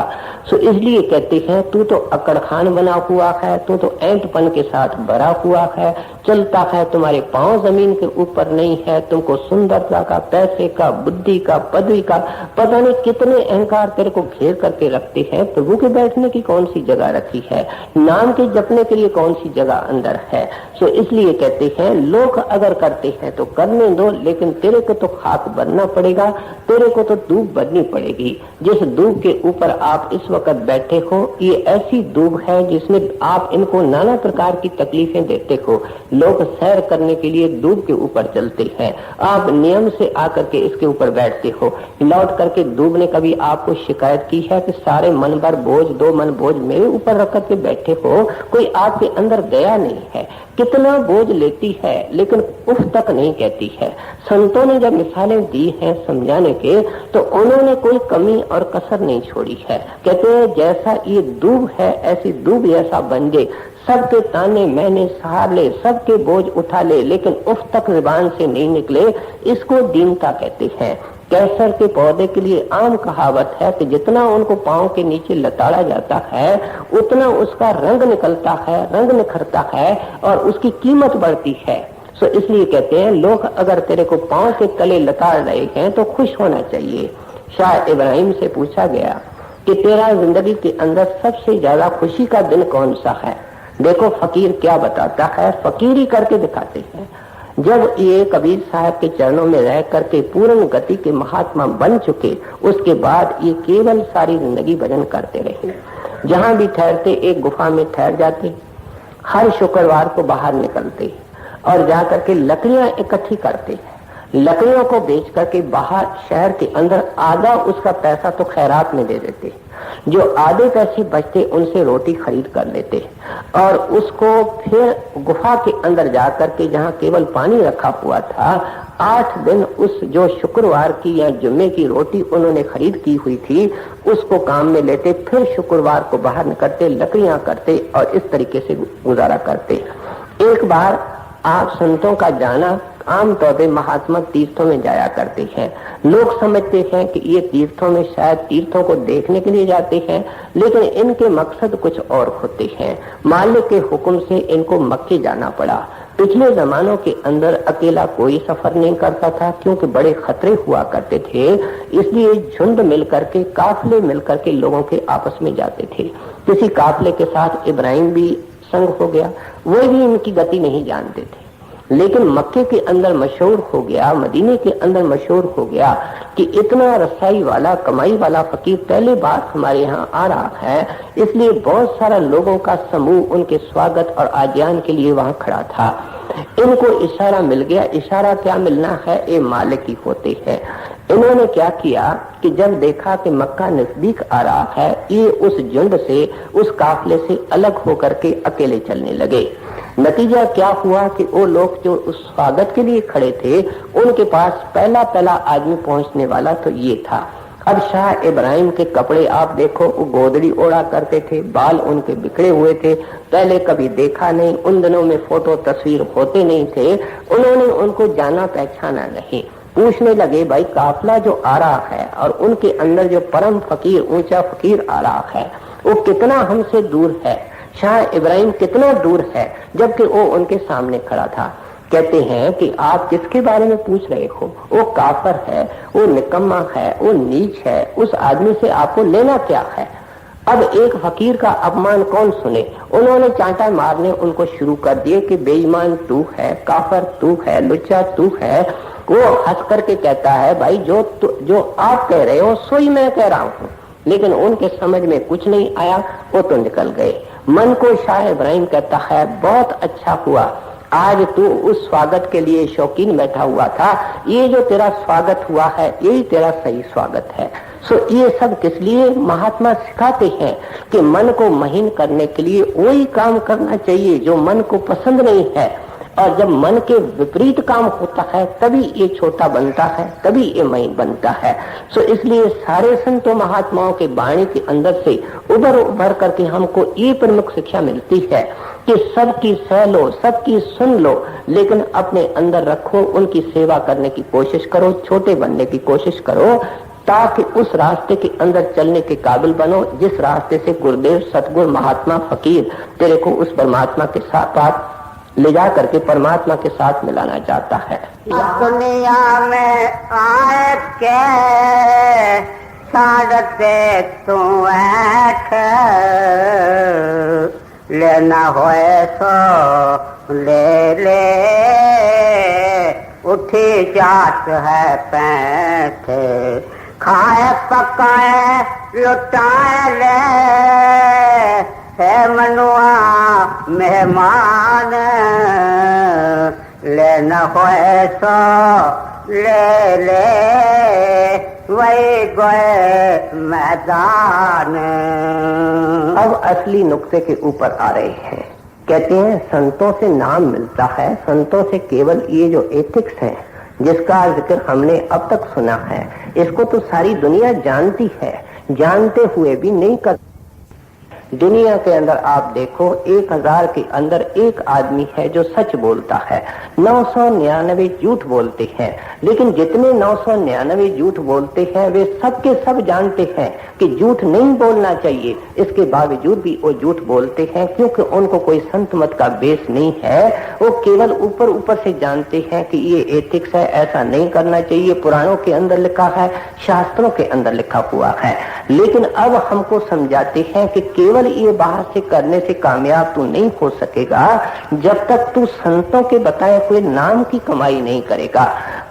सो इसलिए कहते हैं तू तो अकड़खान बना हुआ है, तू तो ऐंठपन के साथ भरा हुआ है, चलता है तुम्हारे पांव जमीन के ऊपर नहीं है, तुमको सुंदरता का, पैसे का, बुद्धि का, पदवी का पता नहीं कितने अहंकार तेरे को घेर करके रखते हैं। प्रभु के बैठने की कौन सी जगह रखी है, नाम के जपने के लिए कौन सी जगह अंदर है। सो इसलिए कहते हैं लोग अगर करते हैं तो करने दो, लेकिन तेरे को तो खाक बनना पड़ेगा, तेरे को तो दूब बननी पड़ेगी। जिस दूब के ऊपर आप इस वक्त बैठे हो ये ऐसी दूब है जिसमें आप इनको नाना प्रकार की तकलीफें देते हो। लोग सैर करने के लिए दूब के ऊपर चलते हैं, आप नियम से आकर के इसके ऊपर बैठते हो, लौट करके दूब ने कभी आपको शिकायत की है कि सारे मन भर बोझ, 2 मन बोझ मेरे ऊपर रख करके बैठे हो, कोई आपके अंदर गया नहीं है। कितना बोझ लेती है लेकिन उफ तक नहीं कहती है। संतों ने जब मिसालें दी हैं समझाने के तो उन्होंने कोई कमी और कसर नहीं छोड़ी है। कहते हैं जैसा ये दूब है ऐसी दूब ऐसा बन जाए, सबके ताने मैंने सहार ले, सबके बोझ उठा ले, लेकिन उफ तक जुबान से नहीं निकले, इसको दीनता कहते हैं। कैसर के पौधे के लिए आम कहावत है कि जितना उनको पांव के नीचे लताड़ा जाता है उतना उसका रंग निकलता है, रंग निखरता है और उसकी कीमत बढ़ती है। सो इसलिए कहते हैं लोग अगर तेरे को पांव के तले लताड़ रहे हैं तो खुश होना चाहिए। शाह इब्राहिम से पूछा गया कि तेरा जिंदगी के अंदर सबसे ज्यादा खुशी का दिन कौन सा है? देखो फकीर क्या बताता है, फकीरी करके दिखाते हैं। जब ये कबीर साहब के चरणों में रह करके पूर्ण गति के महात्मा बन चुके, उसके बाद ये केवल सारी जिंदगी भजन करते रहे। जहां भी ठहरते एक गुफा में ठहर जाते, हर शुक्रवार को बाहर निकलते और जाकर के लकड़ियां इकट्ठी करते। लकड़ियों को बेच करके बाहर शहर के अंदर आधा उसका पैसा तो खैरात में दे देते, जो आधे पैसे बचते उनसे रोटी खरीद कर लेते और उसको फिर गुफा के अंदर जाकर के जहाँ केवल पानी रखा हुआ था, 8 दिन उस जो शुक्रवार की या जुम्मे की रोटी उन्होंने खरीद की हुई थी उसको काम में लेते, फिर शुक्रवार को बाहर निकलते, लकड़ियां करते और इस तरीके से गुजारा करते। एक बार आप संतों का जाना, आमतौर पर महात्मा तीर्थों में जाया करते हैं। लोग समझते हैं कि ये तीर्थों में शायद तीर्थों को देखने के लिए जाते हैं, लेकिन इनके मकसद कुछ और होते हैं। मालिक के हुक्म से इनको मक्के जाना पड़ा। पिछले जमानों के अंदर अकेला कोई सफर नहीं करता था, क्योंकि बड़े खतरे हुआ करते थे, इसलिए झुंड मिलकर के, काफले मिलकर के लोगों के आपस में जाते थे। किसी काफले के साथ इब्राहिम भी संग हो गया, वो भी इनकी गति नहीं जानते थे, लेकिन मक्के के अंदर मशहूर हो गया, मदीने के अंदर मशहूर हो गया कि इतना रसाई वाला, कमाई वाला फकीर पहले बार हमारे यहाँ आ रहा है। इसलिए बहुत सारा लोगों का समूह उनके स्वागत और आज्ञान के लिए वहां खड़ा था। इनको इशारा मिल गया। इशारा क्या मिलना है, ये मालिक ही होते हैं। इन्होंने क्या किया कि जब देखा कि मक्का नजदीक आ रहा है, ये उस झुंड से, उस काफले से अलग होकर के अकेले चलने लगे। नतीजा क्या हुआ कि वो लोग जो उस स्वागत के लिए खड़े थे, उनके पास पहला आदमी पहुंचने वाला तो ये था। अब शाह इब्राहिम के कपड़े आप देखो, वो गोदड़ी ओढ़ा करते थे, बाल उनके बिखरे हुए थे, पहले कभी देखा नहीं, उन दिनों में फोटो तस्वीर होते नहीं थे। उन्होंने उनको जाना पहचाना नहीं। पूछने लगे, भाई काफला जो आ रहा है और उनके अंदर जो परम फकीर, ऊंचा फकीर आ रहा है, वो कितना हमसे दूर है? शाह इब्राहिम कितना दूर है, जबकि वो उनके सामने खड़ा था। कहते हैं कि आप किसके बारे में पूछ रहे हो? वो काफर है, वो निकम्मा है, वो नीच है, उस आदमी से आपको लेना क्या है? अब एक फकीर का अपमान कौन सुने? उन्होंने चांटा मारने उनको शुरू कर दिए कि बेईमान तू है, काफर तू है, लुच्चा तू है। वो हंस करके कहता है, भाई जो आप कह रहे हो सोई मैं कह रहा हूँ। लेकिन उनके समझ में कुछ नहीं आया, वो तो निकल गए। मन को शाह इब्राहिम कहता है, बहुत अच्छा हुआ, आज तू उस स्वागत के लिए शौकीन बैठा हुआ था, ये जो तेरा स्वागत हुआ है यही तेरा सही स्वागत है। सो ये सब किस लिए? महात्मा सिखाते हैं कि मन को महीन करने के लिए वही काम करना चाहिए जो मन को पसंद नहीं है, और जब मन के विपरीत काम होता है तभी ये छोटा बनता है, तभी ये महीन बनता है। सो इसलिए सारे संतों महात्माओं के वाणी के अंदर से उभर करके हमको ये प्रमुख शिक्षा मिलती है कि सबकी सह लो, सबकी सुन लो, लेकिन अपने अंदर रखो, उनकी सेवा करने की कोशिश करो, छोटे बनने की कोशिश करो, ताकि उस रास्ते के अंदर चलने के काबिल बनो जिस रास्ते से गुरुदेव, सतगुरु, महात्मा, फकीर तेरे को उस परमात्मा के साथ ले जा करके परमात्मा के साथ मिलाना चाहता है। दुनिया में आए के साड़ते तू ऐठ, लेना होए सो ले ले, उठी जात है पैठ, खाए पकाए लुटाए ले, है मनुआ मेहमान, लेना होए सो ले ले, वही गए मैदान। अब असली नुक्ते के ऊपर आ रहे हैं। कहते हैं संतों से नाम मिलता है, संतों से केवल ये जो एथिक्स है जिसका जिक्र हमने अब तक सुना है, इसको तो सारी दुनिया जानती है, जानते हुए भी नहीं कर। दुनिया के अंदर आप देखो 1000 के अंदर एक आदमी है जो सच बोलता है, 999 झूठ बोलते हैं। लेकिन जितने 999 झूठ बोलते हैं वे सब के सब जानते हैं कि झूठ नहीं बोलना चाहिए, इसके बावजूद भी वो झूठ बोलते हैं, क्योंकि उनको कोई संत मत का बेस नहीं है। वो केवल ऊपर ऊपर से जानते हैं कि ये एथिक्स है, ऐसा नहीं करना चाहिए, पुराणों के अंदर लिखा है, शास्त्रों के अंदर लिखा हुआ है। लेकिन अब हमको समझाते हैं कि केवल केवल ये बाहर से करने से कामयाब तू नहीं हो सकेगा जब तक तू संतों के बताए हुए नाम की कमाई नहीं करेगा।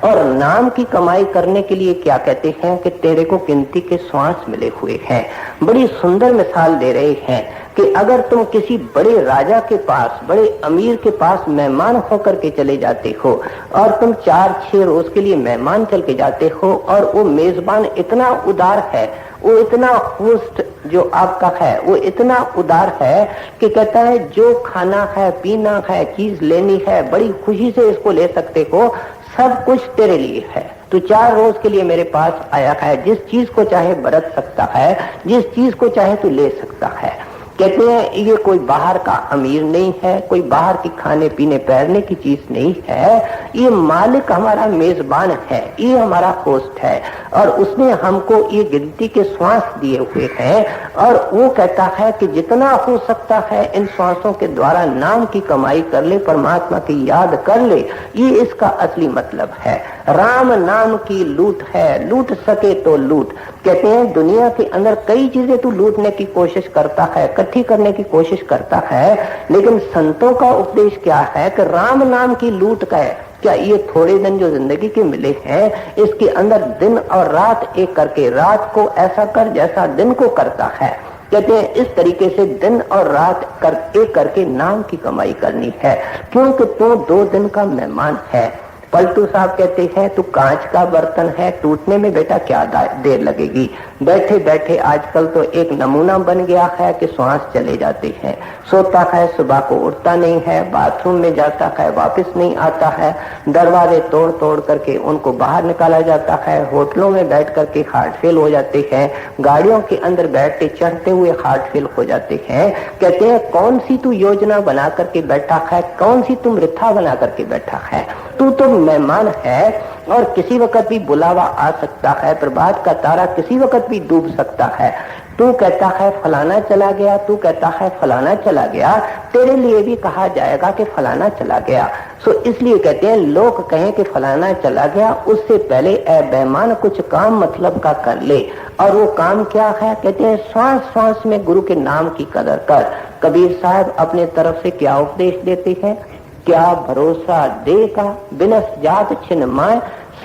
और नाम की कमाई करने के लिए क्या कहते हैं कि तेरे को गिनती के श्वास मिले हुए हैं। बड़ी सुंदर मिसाल दे रहे हैं कि अगर तुम किसी बड़े राजा के पास, बड़े अमीर के पास मेहमान होकर के चले जाते हो और तुम 4-6 रोज के लिए मेहमान चल के जाते हो और वो मेजबान इतना उदार है, वो इतना होस्ट जो आपका है वो इतना उदार है कि कहता है जो खाना है, पीना है, चीज लेनी है, बड़ी खुशी से इसको ले सकते हो, सब कुछ तेरे लिए है। तू 4 रोज के लिए मेरे पास आया है, जिस चीज को चाहे बरत सकता है, जिस चीज को चाहे तू ले सकता है। कहते हैं ये कोई बाहर का अमीर नहीं है, कोई बाहर की खाने पीने पहनने की चीज नहीं है, ये मालिक हमारा मेजबान है, ये हमारा होस्ट है और उसने हमको ये गिनती के श्वास दिए हुए हैं। और वो कहता है कि जितना हो सकता है इन श्वासों के द्वारा नाम की कमाई कर ले, परमात्मा की याद कर ले, ये इसका असली मतलब है। राम नाम की लूट है, लूट सके तो लूट। कहते हैं दुनिया के अंदर कई चीजें तू लूटने की कोशिश करता है, इकट्ठी करने की कोशिश करता है, लेकिन संतों का उपदेश क्या है कि राम नाम की लूट का है। क्या ये थोड़े दिन जो जिंदगी के मिले हैं इसके अंदर दिन और रात एक करके, रात को ऐसा कर जैसा दिन को करता है। कहते हैं इस तरीके से दिन और रात एक करके नाम की कमाई करनी है, क्योंकि तू 2 दिन का मेहमान है। पलटू साहब कहते हैं तू कांच का बर्तन है, टूटने में बेटा क्या देर लगेगी। बैठे बैठे आजकल तो एक नमूना बन गया है कि श्वास चले जाते हैं, सोता है, सुबह को उठता नहीं है, बाथरूम में जाता है, वापस नहीं आता है, दरवाजे तोड़ तोड़ करके उनको बाहर निकाला जाता है, होटलों में बैठ करके हार्ट फेल हो जाते हैं, गाड़ियों के अंदर बैठते चढ़ते हुए हार्ट फेल हो जाते हैं। कहते हैं कौन सी तू योजना बना करके बैठा है, कौन सी तुम रिथा बना करके बैठा है। तू तो मेहमान है और किसी वक्त भी बुलावा आ सकता है, प्रभात का तारा किसी वक्त भी डूब सकता है। तू कहता है फलाना चला गया, तू कहता है फलाना चला गया, तेरे लिए भी कहा जाएगा कि फलाना चला गया। सो इसलिए कहते हैं लोग कहें कि फलाना चला गया, उससे पहले ए बेईमान कुछ काम मतलब का कर ले। और वो काम क्या है? कहते हैं श्वास श्वास में गुरु के नाम की कदर कर। कबीर साहब अपने तरफ से क्या उपदेश देते हैं? क्या भरोसा दे का बिनस जात छिन माय,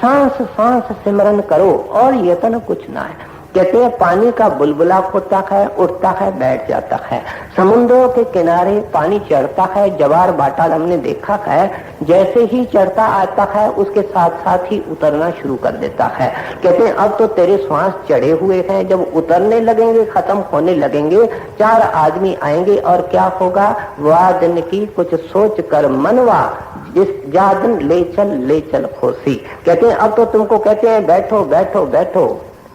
सांस सांस सिमरन करो और यतन कुछ ना है। कहते हैं पानी का बुलबुला होता है, उठता है, बैठ जाता है। समुद्रों के किनारे पानी चढ़ता है, जवार बाटाल हमने देखा है, जैसे ही चढ़ता आता है उसके साथ साथ ही उतरना शुरू कर देता है। कहते हैं अब तो तेरे श्वास चढ़े हुए हैं, जब उतरने लगेंगे, खत्म होने लगेंगे, 4 आदमी आएंगे और क्या होगा? वाह दिन की कुछ सोच कर मनवा, जिस जा दिन ले चल खोसी। कहते हैं अब तो तुमको कहते हैं बैठो बैठो बैठो,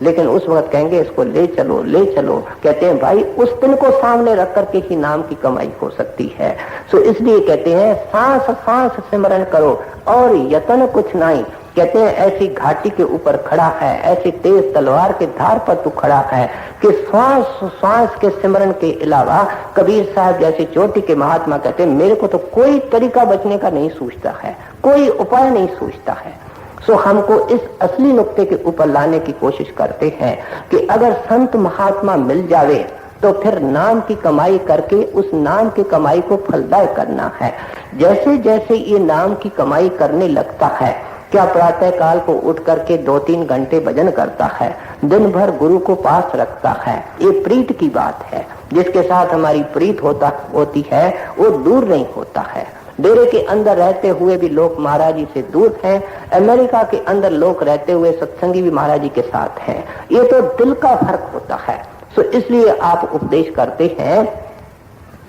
लेकिन उस वक्त कहेंगे इसको ले चलो ले चलो। कहते हैं भाई उस दिन को सामने रख करके ही नाम की कमाई हो सकती है। सो इसलिए कहते हैं सांस सांस सिमरन करो और यतन कुछ नहीं। कहते हैं ऐसी घाटी के ऊपर खड़ा है, ऐसी तेज तलवार के धार पर तू खड़ा है कि श्वास श्वास के सिमरन के अलावा कबीर साहब जैसे चोटी के महात्मा कहते हैं मेरे को तो कोई तरीका बचने का नहीं सूझता है, कोई उपाय नहीं सूझता है। सो हमको इस असली नुक्ते के ऊपर लाने की कोशिश करते हैं कि अगर संत महात्मा मिल जावे तो फिर नाम की कमाई करके उस नाम की कमाई को फलदायक करना है। जैसे जैसे ये नाम की कमाई करने लगता है, क्या प्रातः काल को उठ करके 2-3 घंटे भजन करता है, दिन भर गुरु को पास रखता है, ये प्रीत की बात है। जिसके साथ हमारी प्रीत होती है वो दूर नहीं होता है। डेरे के अंदर रहते हुए भी लोग महाराज जी से दूर हैं, अमेरिका के अंदर लोग रहते हुए सत्संगी भी महाराज जी के साथ हैं। ये तो दिल का फर्क होता है। सो इसलिए आप उपदेश करते हैं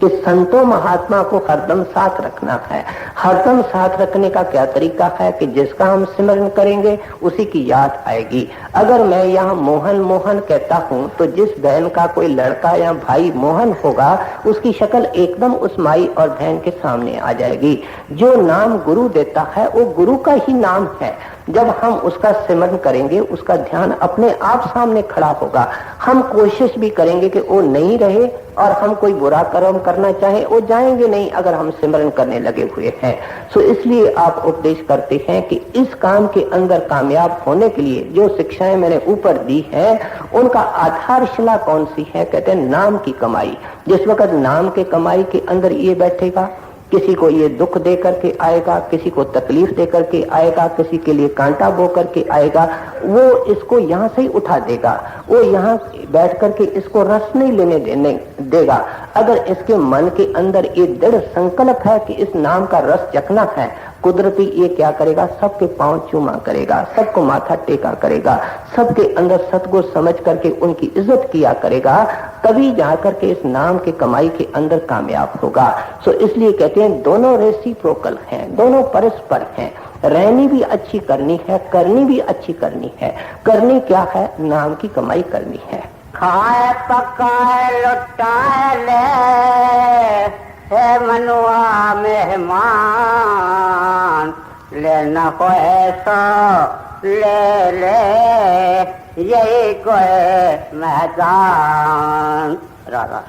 कि संतों महात्मा को हरदम साथ रखना है। हरदम साथ रखने का क्या तरीका है कि जिसका हम सिमरन करेंगे उसी की याद आएगी। अगर मैं यहाँ मोहन मोहन कहता हूँ तो जिस बहन का कोई लड़का या भाई मोहन होगा उसकी शक्ल एकदम उस माई और बहन के सामने आ जाएगी। जो नाम गुरु देता है वो गुरु का ही नाम है। जब हम उसका सिमरन करेंगे, उसका ध्यान अपने आप सामने खड़ा होगा। हम कोशिश भी करेंगे कि वो नहीं रहे और हम कोई बुरा कर्म करना चाहे वो जाएंगे नहीं, अगर हम सिमरन करने लगे हुए हैं। सो इसलिए आप उपदेश करते हैं कि इस काम के अंदर कामयाब होने के लिए जो शिक्षाएं मैंने ऊपर दी है उनका आधारशिला कौन सी है? कहते हैं नाम की कमाई। जिस वक्त नाम के कमाई के अंदर ये बैठेगा, किसी को ये दुख दे करके आएगा, किसी को तकलीफ दे करके आएगा, किसी के लिए कांटा बो करके आएगा, वो इसको यहाँ से ही उठा देगा। वो यहाँ बैठ करके इसको रस नहीं लेने देगा। अगर इसके मन के अंदर ये दृढ़ संकल्प है कि इस नाम का रस चखना है, कुदरती ये क्या करेगा? सबके पांव चूमा करेगा, सबको माथा टेका करेगा, सबके अंदर सतगुण समझ करके उनकी इज्जत किया करेगा, तभी जाकर के इस नाम के कमाई के अंदर कामयाब होगा। सो इसलिए कहते हैं दोनों रेसिप्रोकल हैं, दोनों परस्पर हैं। रहनी भी अच्छी करनी है, करनी भी अच्छी करनी है। करनी क्या है? नाम की कमाई करनी है। खाए पकाए लुटाए ले है मनुआ मेहमान, लेना को ऐसा ले ले यही कोई मैदान। राधा